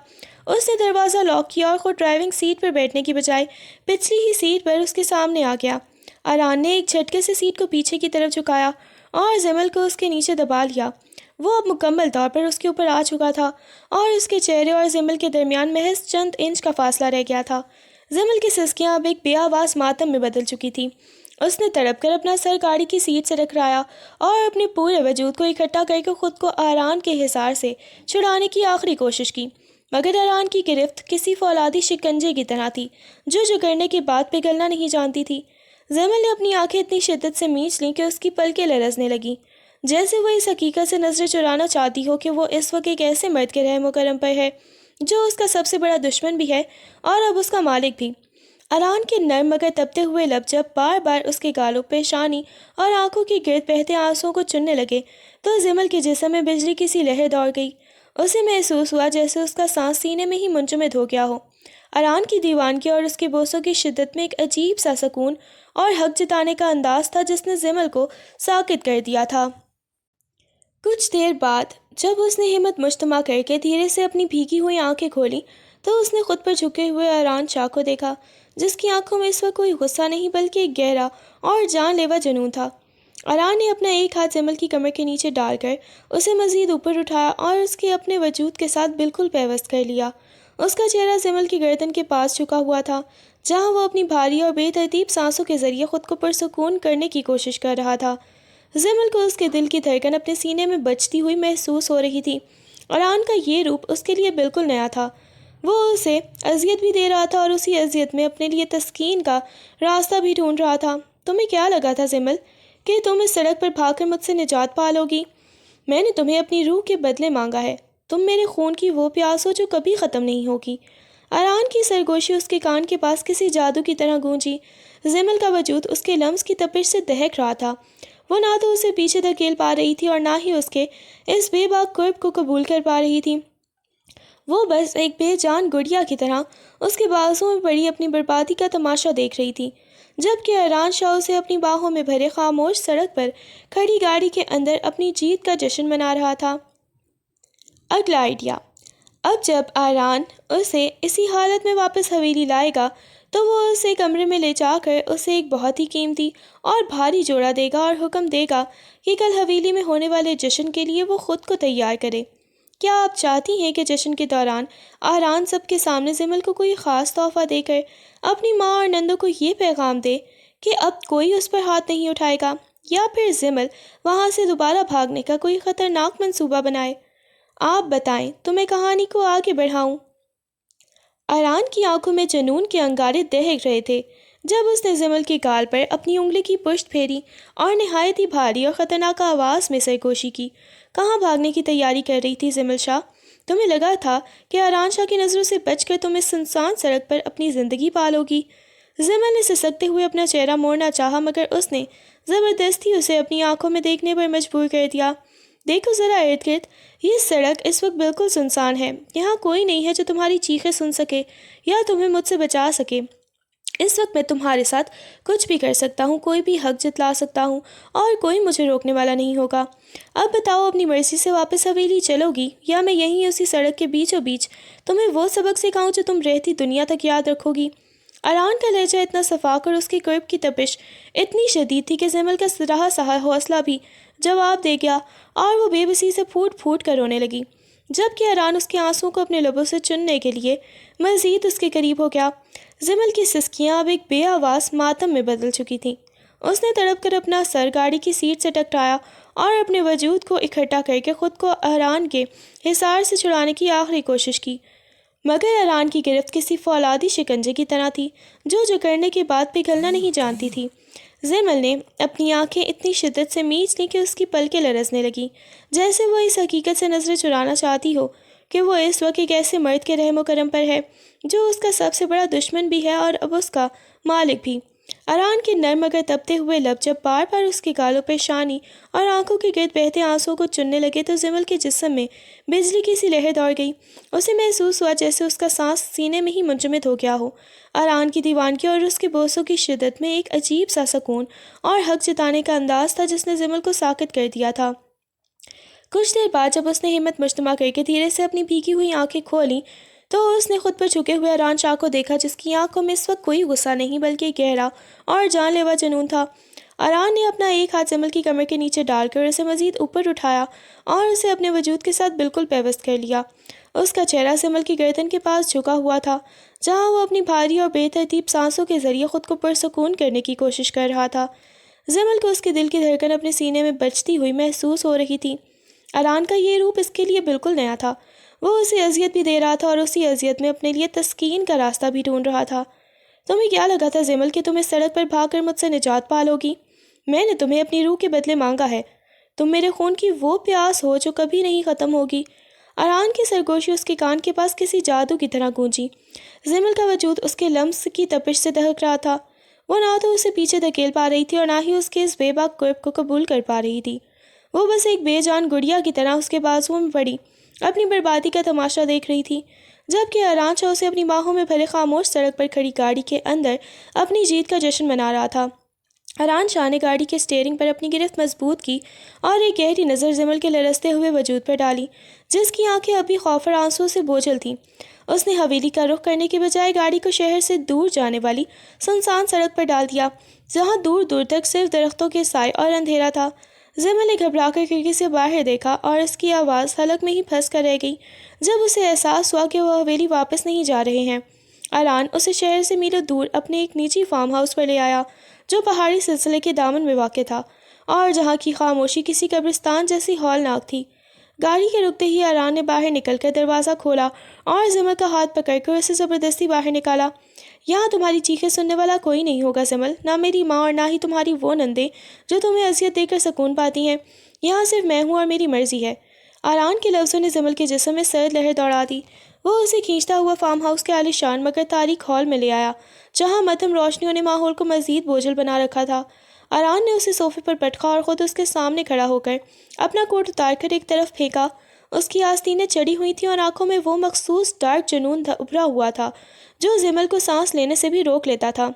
اس نے دروازہ لاک کیا اور خود ڈرائیونگ سیٹ پر بیٹھنے کی بجائے پچھلی ہی سیٹ پر اس کے سامنے آ گیا۔ اران نے ایک جھٹکے سے سیٹ کو پیچھے کی طرف جھکایا اور زمل کو اس کے نیچے دبا لیا۔ وہ اب مکمل طور پر اس کے اوپر آ چکا تھا اور اس کے چہرے اور زمل کے درمیان محض چند انچ کا فاصلہ رہ گیا تھا۔ زمل کی سسکیاں اب ایک بے آواز ماتم میں بدل چکی تھیں۔ اس نے تڑپ کر اپنا سر گاڑی کی سیٹ سے ٹکرایا اور اپنے پورے وجود کو اکٹھا کر کے خود کو اران کے حصار سے چھڑانے کی آخری کوشش کی، مگر اران کی گرفت کسی فولادی شکنجے کی طرح تھی جو جگڑنے کے بعد پگھلنا نہیں جانتی تھی۔ زمل نے اپنی آنکھیں اتنی شدت سے مینچ لیں کہ اس کی پلکیں لرزنے لگیں، جیسے وہ اس حقیقت سے نظریں چرانا چاہتی ہو کہ وہ اس وقت ایک ایسے مرد کے رحم و کرم پر ہے جو اس کا سب سے بڑا دشمن بھی ہے اور اب اس کا مالک بھی۔ اران کے نرم مگر تپتے ہوئے لب جب بار بار اس کے گالوں، پیشانی اور آنکھوں کے گرد بہتے آنسوؤں کو چننے لگے تو زمل کے جسم میں بجلی کی سی لہر دوڑ گئی۔ اسے محسوس ہوا جیسے اس کا سانس سینے میں ہی منجمد ہو گیا ہو۔ اران کی دیوانگی اور اس کے بوسوں کی شدت میں ایک عجیب سا سکون اور حق جتانے کا انداز تھا جس نے زمل کو ساکت کر دیا تھا۔ کچھ دیر بعد جب اس نے ہمت مجتمع کر کے دھیرے سے اپنی بھیگی ہوئی آنکھیں کھولی تو اس نے خود پر جھکے ہوئے اران شاہ کو دیکھا، جس کی آنکھوں میں اس وقت کوئی غصہ نہیں بلکہ ایک گہرا اور جان لیوا جنون تھا۔ اران نے اپنا ایک ہاتھ زمل کی کمر کے نیچے ڈال کر اسے مزید اوپر اٹھایا اور اس کے اپنے وجود کے ساتھ بالکل پیوست کر لیا۔ اس کا چہرہ زمل کی گردن کے پاس جھکا ہوا تھا جہاں وہ اپنی بھاری اور بے ترتیب سانسوں کے ذریعے خود کو پرسکون کرنے کی کوشش کر رہا تھا۔ زمل کو اس کے دل کی دھڑکن اپنے سینے میں بجتی ہوئی محسوس ہو رہی تھی۔ اران کا یہ روپ اس کے لیے بالکل نیا تھا۔ وہ اسے اذیت بھی دے رہا تھا اور اسی اذیت میں اپنے لیے تسکین کا راستہ بھی ڈھونڈ رہا تھا۔ تمہیں کیا لگا تھا زمل کہ تم اس سڑک پر بھاگ کر مجھ سے نجات پا لو گی؟ میں نے تمہیں اپنی روح کے بدلے مانگا ہے۔ تم میرے خون کی وہ پیاس ہو جو کبھی ختم نہیں ہوگی۔ اران کی سرگوشی اس کے کان کے پاس کسی جادو کی طرح گونجی۔ زمل کا وجود اس کے لمس کی تپش سے دہک رہا تھا۔ وہ نہ تو اسے پیچھے دھکیل پا رہی تھی اور نہ ہی اس کے اس بے باک قرب کو قبول کر پا رہی تھی۔ وہ بس ایک بے جان گڑیا کی طرح اس کے بازوؤں میں پڑی اپنی بربادی کا تماشا دیکھ رہی تھی، جبکہ اران شاہ اسے اپنی باہوں میں بھرے خاموش سڑک پر کھڑی گاڑی کے اندر اپنی جیت کا جشن منا رہا تھا۔ اگلا آئیڈیا۔ اب جب اران اسے اسی حالت میں واپس حویلی لائے گا تو وہ اسے کمرے میں لے جا کر اسے ایک بہت ہی قیمتی اور بھاری جوڑا دے گا اور حکم دے گا کہ کل حویلی میں ہونے والے جشن کے لیے وہ خود کو تیار کرے۔ کیا آپ چاہتی ہیں کہ جشن کے دوران اران سب کے سامنے زمل کو کوئی خاص تحفہ دے کر اپنی ماں اور نندوں کو یہ پیغام دے کہ اب کوئی اس پر ہاتھ نہیں اٹھائے گا، یا پھر زمل وہاں سے دوبارہ بھاگنے کا کوئی خطرناک منصوبہ بنائے؟ آپ بتائیں تو میں کہانی کو آگے بڑھاؤں۔ اران کی آنکھوں میں جنون کے انگارے دہک رہے تھے جب اس نے زمل کے گال پر اپنی انگلی کی پشت پھیری اور نہایت ہی بھاری اور خطرناک آواز میں سرگوشی کی۔ کہاں بھاگنے کی تیاری کر رہی تھی زمل شاہ؟ تمہیں لگا تھا کہ اران شاہ کی نظروں سے بچ کر تم اس سنسان سڑک پر اپنی زندگی پالو گی؟ زمل نے سسکتے ہوئے اپنا چہرہ موڑنا چاہا مگر اس نے زبردستی اسے اپنی آنکھوں میں دیکھنے پر مجبور کر دیا۔ دیکھو ذرا ارد گرد، یہ سڑک اس وقت بالکل سنسان ہے، یہاں کوئی نہیں ہے جو تمہاری چیخیں سن سکے یا تمہیں مجھ سے بچا سکے۔ اس وقت میں تمہارے ساتھ کچھ بھی کر سکتا ہوں، کوئی بھی حق جتلا سکتا ہوں اور کوئی مجھے روکنے والا نہیں ہوگا۔ اب بتاؤ، اپنی مرضی سے واپس حویلی چلو گی یا میں یہیں اسی سڑک کے بیچوں بیچ تمہیں وہ سبق سکھاؤں جو تم رہتی دنیا تک یاد رکھو گی؟ اران کا لہجہ اتنا صفاق اور اس کی قلب کی تپش اتنی شدید تھی کہ زمل کا رہا سہا حوصلہ بھی جواب دے گیا اور وہ بے بسی سے پھوٹ پھوٹ کر رونے لگی، جبکہ اران اس کے آنسوں کو اپنے لبوں سے چننے کے لیے مزید اس کے قریب ہو گیا۔ زمل کی سسکیاں اب ایک بے آواز ماتم میں بدل چکی تھیں۔ اس نے تڑپ کر اپنا سر گاڑی کی سیٹ سے ٹکرایا اور اپنے وجود کو اکٹھا کر کے خود کو اران کے حصار سے چھڑانے کی آخری کوشش کی، مگر اران کی گرفت کسی فولادی شکنجے کی طرح تھی جو کرنے کے بعد پگھلنا نہیں جانتی تھی۔ زمل نے اپنی آنکھیں اتنی شدت سے میچ لیں کہ اس کی پلکیں لرزنے لگیں، جیسے وہ اس حقیقت سے نظریں چرانا چاہتی ہو کہ وہ اس وقت ایک ایسے مرد کے رحم و کرم پر ہے جو اس کا سب سے بڑا دشمن بھی ہے اور اب اس کا مالک بھی۔ اران کے نرم مگر تپتے ہوئے لب جب بار بار اس کے گالوں پہ شانی اور آنکھوں کے گرد بہتے آنسوں کو چننے لگے تو زمل کے جسم میں بجلی کی سی لہر دوڑ گئی۔ اسے محسوس ہوا جیسے اس کا سانس سینے میں ہی منجمد ہو گیا ہو۔ اران کی دیوانگی اور اس کے بوسوں کی شدت میں ایک عجیب سا سکون اور حق جتانے کا انداز تھا جس نے زمل کو ساکت کر دیا تھا۔ کچھ دیر بعد جب اس نے ہمت مجتمع کر کے دھیرے سے اپنی بھیگی ہوئی آنکھیں کھولیں تو اس نے خود پر جھکے ہوئے اران شاہ کو دیکھا جس کی آنکھوں میں اس وقت کوئی غصہ نہیں بلکہ گہرا اور جان لیوا جنون تھا۔ اران نے اپنا ایک ہاتھ زمل کی کمر کے نیچے ڈال کر اسے مزید اوپر اٹھایا اور اسے اپنے وجود کے ساتھ بالکل پیوست کر لیا۔ اس کا چہرہ زمل کی گردن کے پاس جھکا ہوا تھا جہاں وہ اپنی بھاری اور بے ترتیب سانسوں کے ذریعے خود کو پرسکون کرنے کی کوشش کر رہا تھا۔ زمل کو اس کے دل کی دھڑکن اپنے سینے میں بجتی ہوئی محسوس ہو رہی تھی۔ اران کا یہ روپ اس کے لیے بالکل نیا تھا، وہ اسے اذیت بھی دے رہا تھا اور اسی اذیت میں اپنے لیے تسکین کا راستہ بھی ڈھونڈ رہا تھا۔ تمہیں کیا لگا تھا زمل کہ تم اس سڑک پر بھاگ کر مجھ سے نجات پالوگی؟ میں نے تمہیں اپنی روح کے بدلے مانگا ہے، تم میرے خون کی وہ پیاس ہو جو کبھی نہیں ختم ہوگی۔ اران کی سرگوشی اس کے کان کے پاس کسی جادو کی طرح گونجی۔ زمل کا وجود اس کے لمس کی تپش سے دہک رہا تھا، وہ نہ تو اسے پیچھے دھکیل پا رہی تھی اور نہ ہی اس کے اس بے باک قرب کو قبول کر پا رہی تھی۔ وہ بس ایک بے جان گڑیا کی طرح اس کے بازوؤں میں پڑی اپنی بربادی کا تماشا دیکھ رہی تھی، جبکہ اران شاہ اسے اپنی باہوں میں بھرے خاموش سڑک پر کھڑی گاڑی کے اندر اپنی جیت کا جشن منا رہا تھا۔ اران شاہ نے گاڑی کے اسٹیئرنگ پر اپنی گرفت مضبوط کی اور ایک گہری نظر زمل کے لرزتے ہوئے وجود پر ڈالی جس کی آنکھیں ابھی خوف اور آنسوں سے بوجھل تھیں۔ اس نے حویلی کا رخ کرنے کے بجائے گاڑی کو شہر سے دور جانے والی سنسان سڑک پر ڈال دیا جہاں دور دور تک صرف درختوں کے سائے اور اندھیرا تھا۔ زمل نے گھبرا کر کھڑکی سے باہر دیکھا اور اس کی آواز حلق میں ہی پھنس کر رہ گئی جب اسے احساس ہوا کہ وہ حویلی واپس نہیں جا رہے ہیں۔ اران اسے شہر سے میلوں دور اپنے ایک نجی فارم ہاؤس پر لے آیا جو پہاڑی سلسلے کے دامن میں واقع تھا اور جہاں کی خاموشی کسی قبرستان جیسی ہولناک تھی۔ گاڑی کے رکتے ہی اران نے باہر نکل کر دروازہ کھولا اور زمل کا ہاتھ پکڑ کر اسے زبردستی باہر نکالا۔ یہاں تمہاری چیخیں سننے والا کوئی نہیں ہوگا زمل، نہ میری ماں اور نہ ہی تمہاری وہ نندیں جو تمہیں اذیت دے کر سکون پاتی ہیں، یہاں صرف میں ہوں اور میری مرضی ہے۔ اران کے لفظوں نے زمل کے جسم میں سرد لہر دوڑا دی۔ وہ اسے کھینچتا ہوا فارم ہاؤس کے عالیشان مگر تاریک ہال میں لے آیا جہاں مدھم روشنیوں نے ماحول کو مزید بوجھل بنا رکھا تھا۔ اران نے اسے صوفے پر پٹکا اور خود اس کے سامنے کھڑا ہو کر اپنا کوٹ اتار کر ایک طرف پھینکا۔ اس کی آستینیں چڑھی ہوئی تھیں اور آنکھوں میں وہ مخصوص ڈارک جنون ابھرا ہوا تھا جو زمل کو سانس لینے سے بھی روک لیتا تھا۔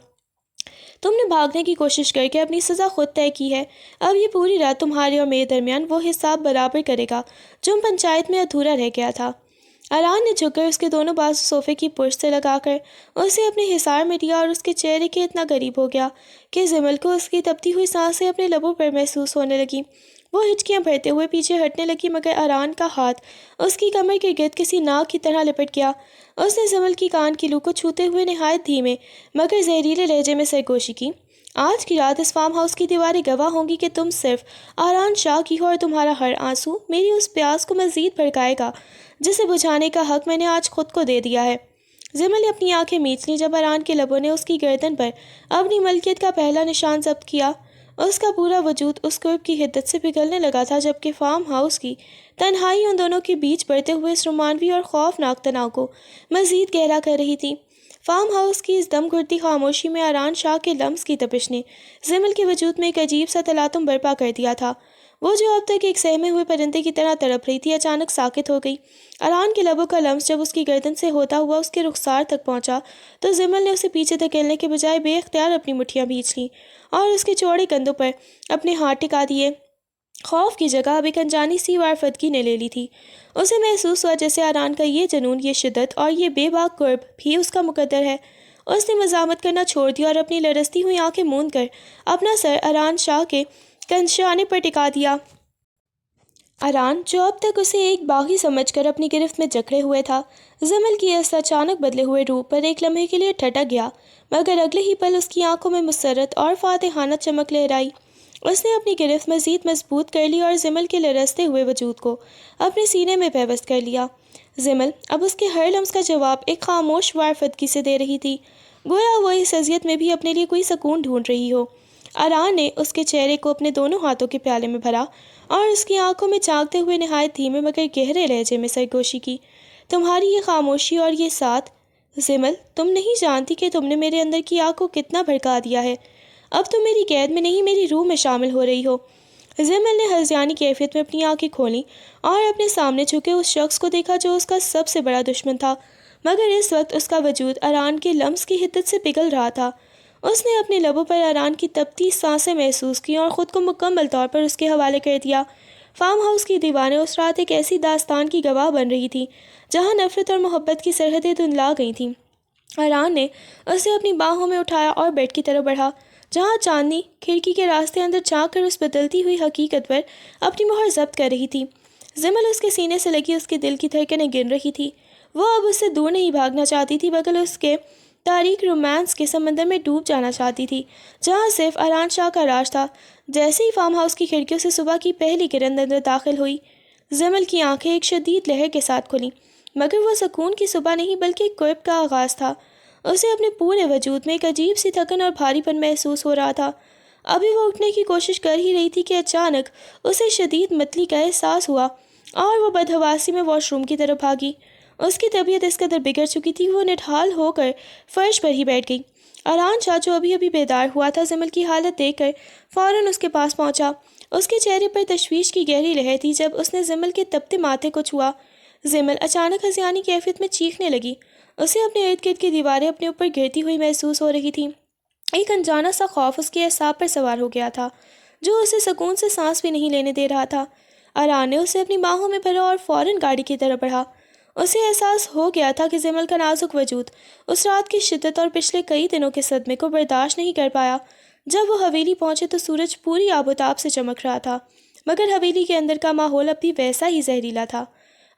تم نے بھاگنے کی کوشش کر کے اپنی سزا خود طے کی ہے، اب یہ پوری رات تمہارے اور میرے درمیان وہ حساب برابر کرے گا جو پنچایت میں ادھورا رہ گیا تھا۔ اران نے جھک کر اس کے دونوں بازو صوفے کی پشت سے لگا کر اسے اپنے حصار میں لیا اور اس کے چہرے کے اتنا قریب ہو گیا کہ زمل کو اس کی تپتی ہوئی سانسیں اپنے لبوں پر محسوس ہونے لگیں۔ وہ ہچکیاں بھرتے ہوئے پیچھے ہٹنے لگی مگر اران کا ہاتھ اس کی کمر کے گرد کسی ناگ کی طرح لپٹ گیا۔ اس نے زمل کی کان کی لو کو چھوتے ہوئے نہایت دھیمے مگر زہریلے لہجے میں سرگوشی کی، آج کی رات اس فارم ہاؤس کی دیواریں گواہ ہوں گی کہ تم صرف اران شاہ کی ہو اور تمہارا ہر آنسو میری اس پیاس کو مزید بھڑکائے گا جسے بجھانے کا حق میں نے آج خود کو دے دیا ہے۔ زمل نے اپنی آنکھیں میچ لیں جب اران کے لبوں نے اس کی گردن پر اپنی ملکیت کا پہلا نشان ضبط کیا۔ اس کا پورا وجود اس قرب کی حدت سے پگھلنے لگا تھا جبکہ فارم ہاؤس کی تنہائی ان دونوں کے بیچ بڑھتے ہوئے اس رومانوی اور خوفناک تناؤ کو مزید گہرا کر رہی تھی۔ فارم ہاؤس کی اس دم گھٹتی خاموشی میں اران شاہ کے لمس کی تپش نے زمل کے وجود میں ایک عجیب سا تلاطم برپا کر دیا تھا۔ وہ جو اب تک ایک سہمے ہوئے پرندے کی طرح تڑپ رہی تھی اچانک ساکت ہو گئی۔ اران کے لبوں کا لمس جب اس کی گردن سے ہوتا ہوا اس کے رخسار تک پہنچا تو زمل نے اسے پیچھے دھکیلنے کے بجائے بے اختیار اپنی مٹھیاں بھینچ لیں اور اس کے چوڑے کندھوں پر اپنے ہاتھ ٹکا دیے۔ خوف کی جگہ اب ایک انجانی سی وارفدگی نے لے لی تھی۔ اسے محسوس ہوا جیسے اران کا یہ جنون، یہ شدت اور یہ بے باک قرب بھی اس کا مقدر ہے۔ اس نے مزاحمت کرنا چھوڑ دیا اور اپنی لرزتی ہوئی آنکھیں موند کر اپنا سر اران شاہ کے کندھشانے پر ٹکا دیا۔ اران جو اب تک اسے ایک باغی سمجھ کر اپنی گرفت میں جکڑے ہوئے تھا، زمل کی اس اچانک بدلے ہوئے روپ پر ایک لمحے کے لیے ٹھٹک گیا، مگر اگلے ہی پل اس کی آنکھوں میں مسرت اور فاتحانہ چمک لہرائی۔ اس نے اپنی گرفت مزید مضبوط کر لی اور زمل کے لرزتے ہوئے وجود کو اپنے سینے میں پیوست کر لیا۔ زمل اب اس کے ہر لمس کا جواب ایک خاموش وارفدگی سے دے رہی تھی، گویا وہ اس اذیت میں بھی اپنے لیے کوئی سکون ڈھونڈ رہی ہو۔ اران نے اس کے چہرے کو اپنے دونوں ہاتھوں کے پیالے میں بھرا اور اس کی آنکھوں میں جھانکتے ہوئے نہایت دھیمے مگر گہرے لہجے میں سرگوشی کی۔ تمہاری یہ خاموشی اور یہ ساتھ، زمل، تم نہیں جانتی کہ تم نے میرے اندر کی آگ کو کتنا بھڑکا دیا ہے۔ اب تم میری قید میں نہیں، میری روح میں شامل ہو رہی ہو۔ زمل نے ہذیانی کیفیت میں اپنی آنکھیں کھولیں اور اپنے سامنے جھکے اس شخص کو دیکھا جو اس کا سب سے بڑا دشمن تھا، مگر اس وقت اس کا وجود اران کے لمس کی حدت سے پگھل رہا تھا۔ اس نے اپنے لبوں پر اران کی تپتی سانسیں محسوس کیں اور خود کو مکمل طور پر اس کے حوالے کر دیا۔ فارم ہاؤس کی دیواریں اس رات ایک ایسی داستان کی گواہ بن رہی تھیں جہاں نفرت اور محبت کی سرحدیں دھندلا گئی تھیں۔ اران نے اسے اپنی باہوں میں اٹھایا اور بیڈ کی طرف بڑھا، جہاں چاندنی کھڑکی کے راستے اندر جھانک کر اس بدلتی ہوئی حقیقت پر اپنی مہر ضبط کر رہی تھی۔ زمل اس کے سینے سے لگی اس کے دل کی دھڑکنیں گن رہی تھی۔ وہ اب اس سے دور نہیں بھاگنا چاہتی تھی، بلکہ اس کے تاریک رومانس کے سمندر میں ڈوب جانا چاہتی تھی جہاں صرف اران شاہ کا راج تھا۔ جیسے ہی فارم ہاؤس کی کھڑکیوں سے صبح کی پہلی کرن اندر داخل ہوئی، زمل کی آنکھیں ایک شدید لہر کے ساتھ کھلیں، مگر وہ سکون کی صبح نہیں بلکہ ایک قرب کا آغاز تھا۔ اسے اپنے پورے وجود میں ایک عجیب سی تھکن اور بھاری پن محسوس ہو رہا تھا۔ ابھی وہ اٹھنے کی کوشش کر ہی رہی تھی کہ اچانک اسے شدید متلی کا احساس ہوا اور وہ بدحواسی میں واش روم کی طرف بھاگی۔ اس کی طبیعت اس قدر بگڑ چکی تھی وہ نڈھال ہو کر فرش پر ہی بیٹھ گئی۔ اران شاہ جو ابھی ابھی بیدار ہوا تھا، زمل کی حالت دیکھ کر فوراً اس کے پاس پہنچا۔ اس کے چہرے پر تشویش کی گہری لہر تھی جب اس نے زمل کے تپتے ماتھے کو چھوا۔ زمل اچانک ہذیانی کیفیت میں چیخنے لگی۔ اسے اپنے ارد گرد کی دیواریں اپنے اوپر گرتی ہوئی محسوس ہو رہی تھیں۔ ایک انجانا سا خوف اس کے اعصاب پر سوار ہو گیا تھا جو اسے سکون سے سانس بھی نہیں لینے دے رہا تھا۔ اران نے اسے اپنی باہوں میں بھرا اور فوراً گاڑی کی طرف بڑھا۔ اسے احساس ہو گیا تھا کہ زمل کا نازک وجود اس رات کی شدت اور پچھلے کئی دنوں کے صدمے کو برداشت نہیں کر پایا۔ جب وہ حویلی پہنچے تو سورج پوری آب و تاب سے چمک رہا تھا، مگر حویلی کے اندر کا ماحول اب بھی ویسا ہی زہریلا تھا۔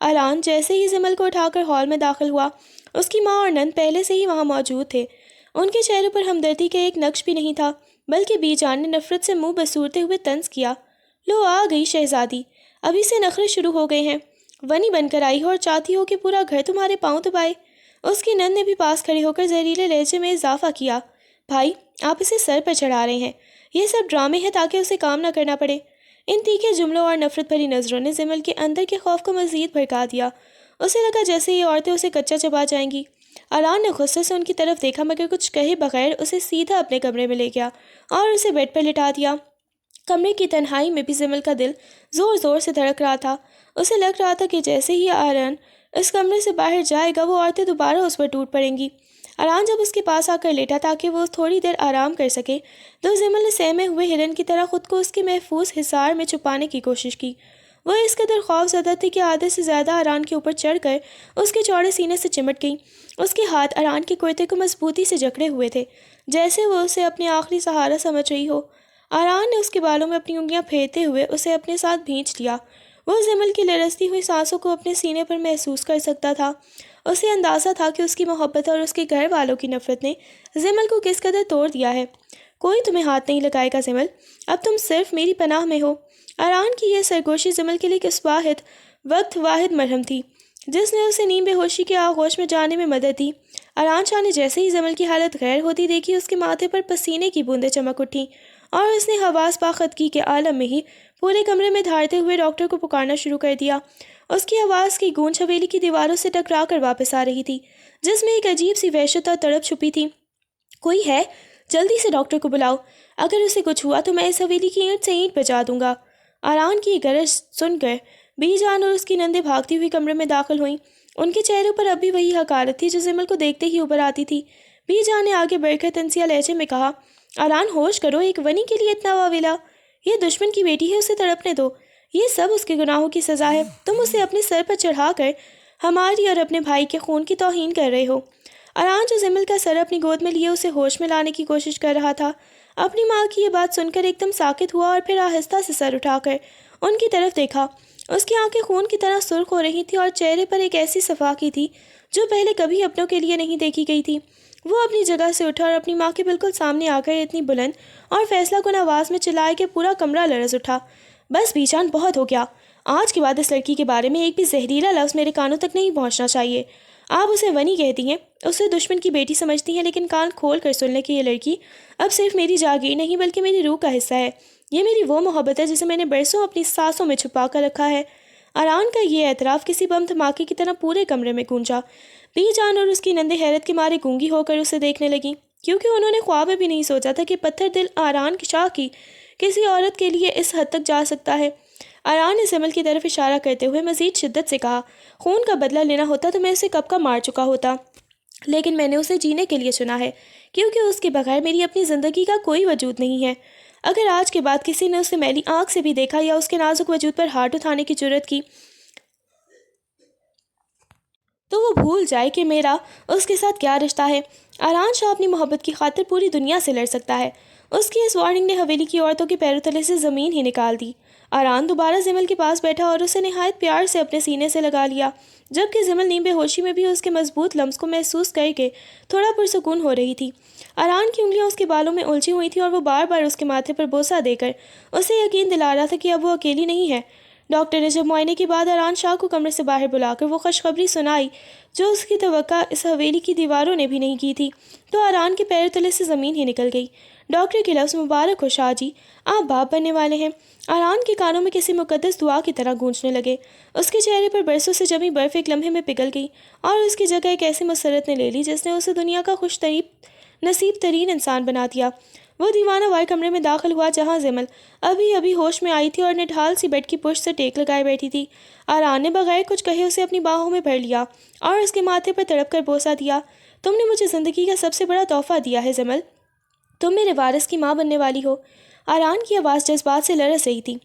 اران جیسے ہی زمل کو اٹھا کر ہال میں داخل ہوا، اس کی ماں اور نند پہلے سے ہی وہاں موجود تھے۔ ان کے چہرے پر ہمدردی کا ایک نقش بھی نہیں تھا، بلکہ بی جان نے نفرت سے منہ بسورتے ہوئے طنز کیا، لو آ گئی شہزادی، ابھی سے نخرے شروع ہو گئے ہیں، ونی بن کر آئی ہو اور چاہتی ہو کہ پورا گھر تمہارے پاؤں دبائے۔ اس کی نند نے بھی پاس کھڑے ہو کر زہریلے لہجے میں اضافہ کیا، بھائی آپ اسے سر پر چڑھا رہے ہیں، یہ سب ڈرامے ہیں تاکہ اسے کام نہ کرنا پڑے۔ ان تیکھے جملوں اور نفرت بھری نظروں نے زمل کے اندر کے خوف کو مزید بھڑکا دیا۔ اسے لگا جیسے یہ عورتیں اسے کچا چبا جائیں گی۔ اران نے غصے سے ان کی طرف دیکھا مگر کچھ کہے بغیر اسے سیدھا اپنے کمرے میں لے گیا اور اسے بیڈ پر لٹا دیا۔ کمرے کی تنہائی میں بھی زمل کا دل زور زور سے دھڑک رہا تھا۔ اسے لگ رہا تھا کہ جیسے ہی اران اس کمرے سے باہر جائے گا وہ عورتیں دوبارہ اس پر ٹوٹ پڑیں گی۔ اران جب اس کے پاس آ کر لیٹا تاکہ وہ تھوڑی دیر آرام کر سکے تو زمل نے سہمے ہوئے ہرن کی طرح خود کو اس کے محفوظ حصار میں چھپانے کی کوشش کی۔ وہ اس قدر خوف زدہ تھی کہ عادت سے زیادہ اران کے اوپر چڑھ کر اس کے چوڑے سینے سے چمٹ گئی۔ اس کے ہاتھ اران کے کرتے کو مضبوطی سے جکڑے ہوئے تھے جیسے وہ اسے اپنے آخری سہارا سمجھ رہی ہو۔ اران نے اس کے بالوں میں اپنی انگلیاں پھیرتے ہوئے اسے اپنے ساتھ بھینچ لیا۔ وہ زمل کی لرزتی ہوئی سانسوں کو اپنے سینے پر محسوس کر سکتا تھا۔ اسے اندازہ تھا کہ اس کی محبت اور اس کے گھر والوں کی نفرت نے زمل کو کس قدر توڑ دیا ہے۔ کوئی تمہیں ہاتھ نہیں لگائے گا زمل، اب تم صرف میری پناہ میں ہو۔ اران کی یہ سرگوشی زمل کے لیے کس واحد مرہم تھی جس نے اسے نیم بے ہوشی کے آغوش میں جانے میں مدد دی۔ اران شاہ نے جیسے ہی زمل کی حالت غیر ہوتی دیکھی اس کے ماتھے پر پسینے کی بوندیں چمک اٹھیں اور اس نے حواس باخودگی کے عالم میں ہی پورے کمرے میں دھاڑتے ہوئے ڈاکٹر کو پکارنا شروع کر دیا۔ اس کی آواز کی گونج حویلی کی دیواروں سے ٹکرا کر واپس آ رہی تھی جس میں ایک عجیب سی وحشت اور تڑپ چھپی تھی۔ کوئی ہے؟ جلدی سے ڈاکٹر کو بلاؤ، اگر اسے کچھ ہوا تو میں اس حویلی کی اینٹ سے اینٹ بجا دوں گا۔ آران کی گرج سن کر بی جان اور اس کی نندیں بھاگتی ہوئی کمرے میں داخل ہوئیں۔ ان کے چہروں پر اب بھی وہی حقارت تھی جو زمل کو دیکھتے ہی ابھر آتی تھی۔ بی جان نے آگے بڑھ کر تنزیہ لہجے میں کہا، آران ہوش کرو، ایک ونی کے لیے اتنا واویلا؟ یہ دشمن کی بیٹی ہے، اسے تڑپنے دو۔ یہ سب اس کے گناہوں کی سزا ہے۔ تم اسے اپنے سر پر چڑھا کر ہماری اور اپنے بھائی کے خون کی توہین کر رہے ہو۔ آران جو زمل کا سر اپنی گود میں لیے اسے ہوش میں لانے کی کوشش کر رہا تھا، اپنی ماں کی یہ بات سن کر ایک دم ساکت ہوا اور پھر آہستہ سے سر اٹھا کر ان کی طرف دیکھا۔ اس کی آنکھیں خون کی طرح سرخ ہو رہی تھیں اور چہرے پر ایک ایسی صفاقی تھی جو پہلے کبھی اپنوں کے لیے نہیں دیکھی گئی تھی۔ وہ اپنی جگہ سے اٹھا اور اپنی ماں کے بالکل سامنے آ کر اتنی بلند اور فیصلہ کن آواز میں چلائے کہ پورا کمرہ لرز اٹھا، بس بی جان، بہت ہو گیا۔ آج کے بعد اس لڑکی کے بارے میں ایک بھی زہریلا لفظ میرے کانوں تک نہیں پہنچنا چاہیے۔ آپ اسے ونی کہتی ہیں، اسے دشمن کی بیٹی سمجھتی ہیں، لیکن کان کھول کر سن لیں کہ یہ لڑکی اب صرف میری جاگیر نہیں بلکہ میری روح کا حصہ ہے۔ یہ میری وہ محبت ہے جسے میں نے برسوں اپنی سانسوں میں چھپا کر رکھا ہے۔ آران کا یہ اعتراف کسی بم دھماکے کی طرح پورے کمرے میں گونجا۔ بی جان اور اس کی نندیں حیرت کے مارے گونگی ہو کر اسے دیکھنے لگیں، کیونکہ انہوں نے خواب میں بھی نہیں سوچا تھا کہ پتھر دل آران کی شاہ کی کسی عورت کے لیے اس حد تک جا سکتا ہے۔ آران نے زمل کی طرف اشارہ کرتے ہوئے مزید شدت سے کہا، خون کا بدلہ لینا ہوتا تو میں اسے کب کا مار چکا ہوتا، لیکن میں نے اسے جینے کے لیے چنا ہے، کیونکہ اس کے بغیر میری اپنی زندگی کا کوئی وجود نہیں ہے۔ اگر آج کے بعد کسی نے اسے میلی آنکھ سے بھی دیکھا یا اس کے نازک وجود پر ہاتھ اٹھانے کی جرت کی تو وہ بھول جائے کہ میرا اس کے ساتھ کیا رشتہ ہے۔ آران شاہ اپنی محبت کی خاطر پوری دنیا سے لڑ سکتا ہے۔ اس کی اس وارننگ نے حویلی کی عورتوں کے پیروں تلے سے زمین ہی نکال دی۔ آران دوبارہ زمل کے پاس بیٹھا اور اسے نہایت پیار سے اپنے سینے سے لگا لیا، جبکہ زمل نیم بے ہوشی میں بھی اس کے مضبوط لمس کو محسوس کر کے تھوڑا پرسکون ہو رہی تھی۔ آران کی انگلیاں اس کے بالوں میں الجھی ہوئی تھیں اور وہ بار بار اس کے ماتھے پر بوسہ دے کر اسے یقین دلا رہا تھا کہ اب وہ اکیلی نہیں ہے۔ ڈاکٹر نے جب معائنے کے بعد آران شاہ کو کمرے سے باہر بلا کر وہ خوشخبری سنائی جو اس کی توقع اس حویلی کی دیواروں نے بھی نہیں کی تھی، تو آران کے پیر تلے سے زمین ہی نکل گئی۔ ڈاکٹر کے لفظ، مبارک ہو شاہ جی، آپ باپ بننے والے ہیں، آران کے کانوں میں کسی مقدس دعا کی طرح گونجنے لگے۔ اس کے چہرے پر برسوں سے جمی برف ایک لمحے میں پگھل گئی اور اس کی جگہ ایک ایسی مسرت نے لے لی جس نے اسے دنیا کا خوش نصیب ترین انسان بنا دیا۔ وہ دیوانہ وار کمرے میں داخل ہوا جہاں زمل ابھی ابھی ہوش میں آئی تھی اور نڈھال سی بیڈ کی پشت سے ٹیک لگائے بیٹھی تھی۔ آران نے بغیر کچھ کہے اسے اپنی باہوں میں بھر لیا اور اس کے ماتھے پر تڑپ کر بوسہ دیا۔ تم نے مجھے زندگی کا سب سے بڑا تحفہ دیا ہے زمل، تم میرے وارث کی ماں بننے والی ہو۔ آران کی آواز جذبات سے لرز رہی تھی۔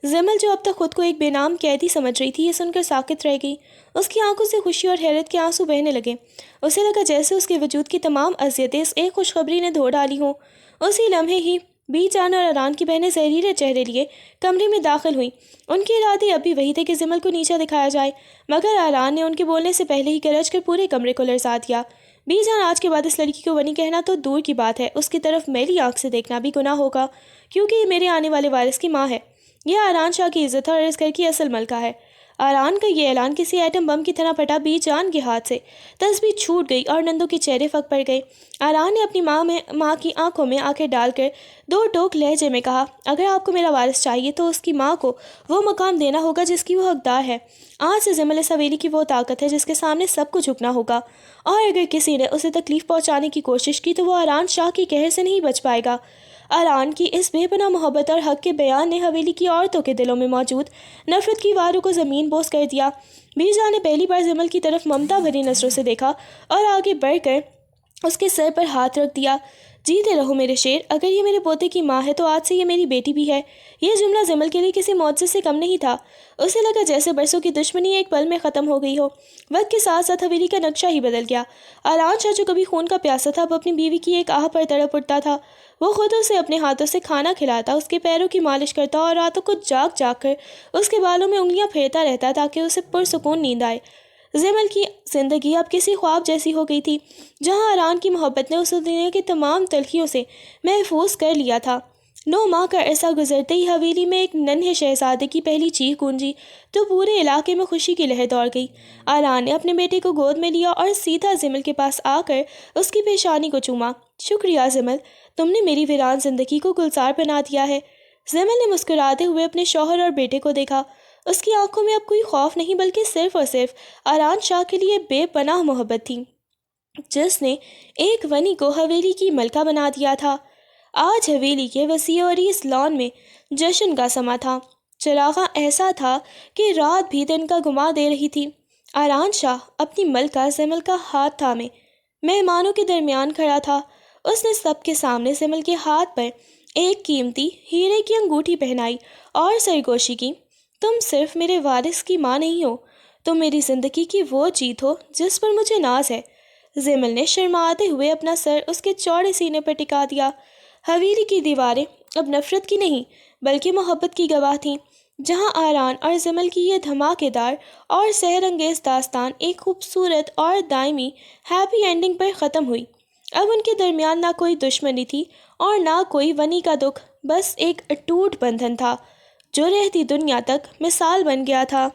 زمل جو اب تک خود کو ایک بے نام قیدی سمجھ رہی تھی، یہ سن کر ساکت رہ گئی۔ اس کی آنکھوں سے خوشی اور حیرت کے آنسو بہنے لگے۔ اسے لگا جیسے اس کے وجود کی تمام اذیتیں اس ایک خوشخبری نے دھو ڈالی ہوں۔ اسی لمحے ہی بی جان اور آران کی بہنیں زہریلے چہرے لیے کمرے میں داخل ہوئیں۔ ان کے ارادے اب بھی وہی تھے کہ زمل کو نیچا دکھایا جائے، مگر آران نے ان کے بولنے سے پہلے ہی گرج کر پورے کمرے کو لرزا دیا۔ بی جان، آج کے بعد اس لڑکی کو ونی کہنا تو دور کی بات ہے، اس کی طرف میلی آنکھ سے دیکھنا بھی گناہ ہوگا، کیونکہ یہ میرے آنے والے وارث کی ماں ہے۔ یہ آران شاہ کی عزت ہے اور اس گھر کی اصل ملکہ ہے۔ آران کا یہ اعلان کسی ایٹم بم کی طرح پھٹا۔ بی جان کے ہاتھ سے تسبیح چھوٹ گئی اور نندوں کے چہرے پھک پڑ گئے۔ آران نے اپنی ماں کی آنکھوں میں آنکھیں ڈال کر دو ٹوک لہجے میں کہا، اگر آپ کو میرا وارث چاہیے تو اس کی ماں کو وہ مقام دینا ہوگا جس کی وہ حقدار ہے۔ آج سے زمل اس حویلی کی وہ طاقت ہے جس کے سامنے سب کو جھکنا ہوگا، اور اگر کسی نے اسے تکلیف پہنچانے کی کوشش کی تو وہ آران شاہ کی قہر سے نہیں بچ پائے گا۔ آران کی اس بے پناہ محبت اور حق کے بیان نے حویلی کی عورتوں کے دلوں میں موجود نفرت کی واروں کو زمین بوس کر دیا۔ بی جان نے پہلی بار زمل کی طرف ممتا بھری نظروں سے دیکھا اور آگے بڑھ کر اس کے سر پر ہاتھ رکھ دیا۔ جیتے رہو میرے شیر، اگر یہ میرے پوتے کی ماں ہے تو آج سے یہ میری بیٹی بھی ہے۔ یہ جملہ زمل کے لیے کسی معجزے سے کم نہیں تھا۔ اسے لگا جیسے برسوں کی دشمنی ایک پل میں ختم ہو گئی ہو۔ وقت کے ساتھ ساتھ حویلی کا نقشہ ہی بدل گیا۔ آران شاہ جو کبھی خون کا پیاسا تھا، اب اپنی بیوی کی ایک آہ پر تڑپ اٹھتا تھا۔ وہ خود اسے اپنے ہاتھوں سے کھانا کھلاتا، اس کے پیروں کی مالش کرتا اور راتوں کو جاگ جاگ کر اس کے بالوں میں انگلیاں پھیرتا رہتا تاکہ اسے پرسکون نیند آئے۔ زمل کی زندگی اب کسی خواب جیسی ہو گئی تھی، جہاں آران کی محبت نے اسے دنیا کی تمام تلخیوں سے محفوظ کر لیا تھا۔ 9 ماہ کا عرصہ گزرتے ہی حویلی میں ایک ننھے شہزادے کی پہلی چیخ گونجی تو پورے علاقے میں خوشی کی لہر دوڑ گئی۔ آران نے اپنے بیٹے کو گود میں لیا اور سیدھا زمل کے پاس آ کر اس کی پیشانی کو چوما۔ شکریہ زمل، تم نے میری ویران زندگی کو گلزار بنا دیا ہے۔ زمل نے مسکراتے ہوئے اپنے شوہر اور بیٹے کو دیکھا۔ اس کی آنکھوں میں اب کوئی خوف نہیں بلکہ صرف اور صرف آران شاہ کے لیے بے پناہ محبت تھی، جس نے ایک ونی کو حویلی کی ملکہ بنا دیا تھا۔ آج حویلی کے وسیع و عریض لان میں جشن کا سما تھا۔ چراغاں ایسا تھا کہ رات بھی دن کا گما دے رہی تھی۔ آران شاہ اپنی ملکہ زمل کا ہاتھ تھامے مہمانوں کے درمیان کھڑا تھا۔ اس نے سب کے سامنے زمل کے ہاتھ پر ایک قیمتی ہیرے کی انگوٹھی پہنائی اور سرگوشی کی، تم صرف میرے وارث کی ماں نہیں ہو، تم میری زندگی کی وہ جیت ہو جس پر مجھے ناز ہے۔ زمل نے شرماتے ہوئے اپنا سر اس کے چوڑے سینے پر ٹکا دیا۔ حویلی کی دیواریں اب نفرت کی نہیں بلکہ محبت کی گواہ تھیں۔ جہاں آران اور زمل کی یہ دھماکے دار اور سحر انگیز داستان ایک خوبصورت اور دائمی ہیپی اینڈنگ پر ختم ہوئی، اب ان کے درمیان نہ کوئی دشمنی تھی اور نہ کوئی ونی کا دکھ، بس ایک اٹوٹ بندھن تھا جو رہتی دنیا تک مثال بن گیا تھا۔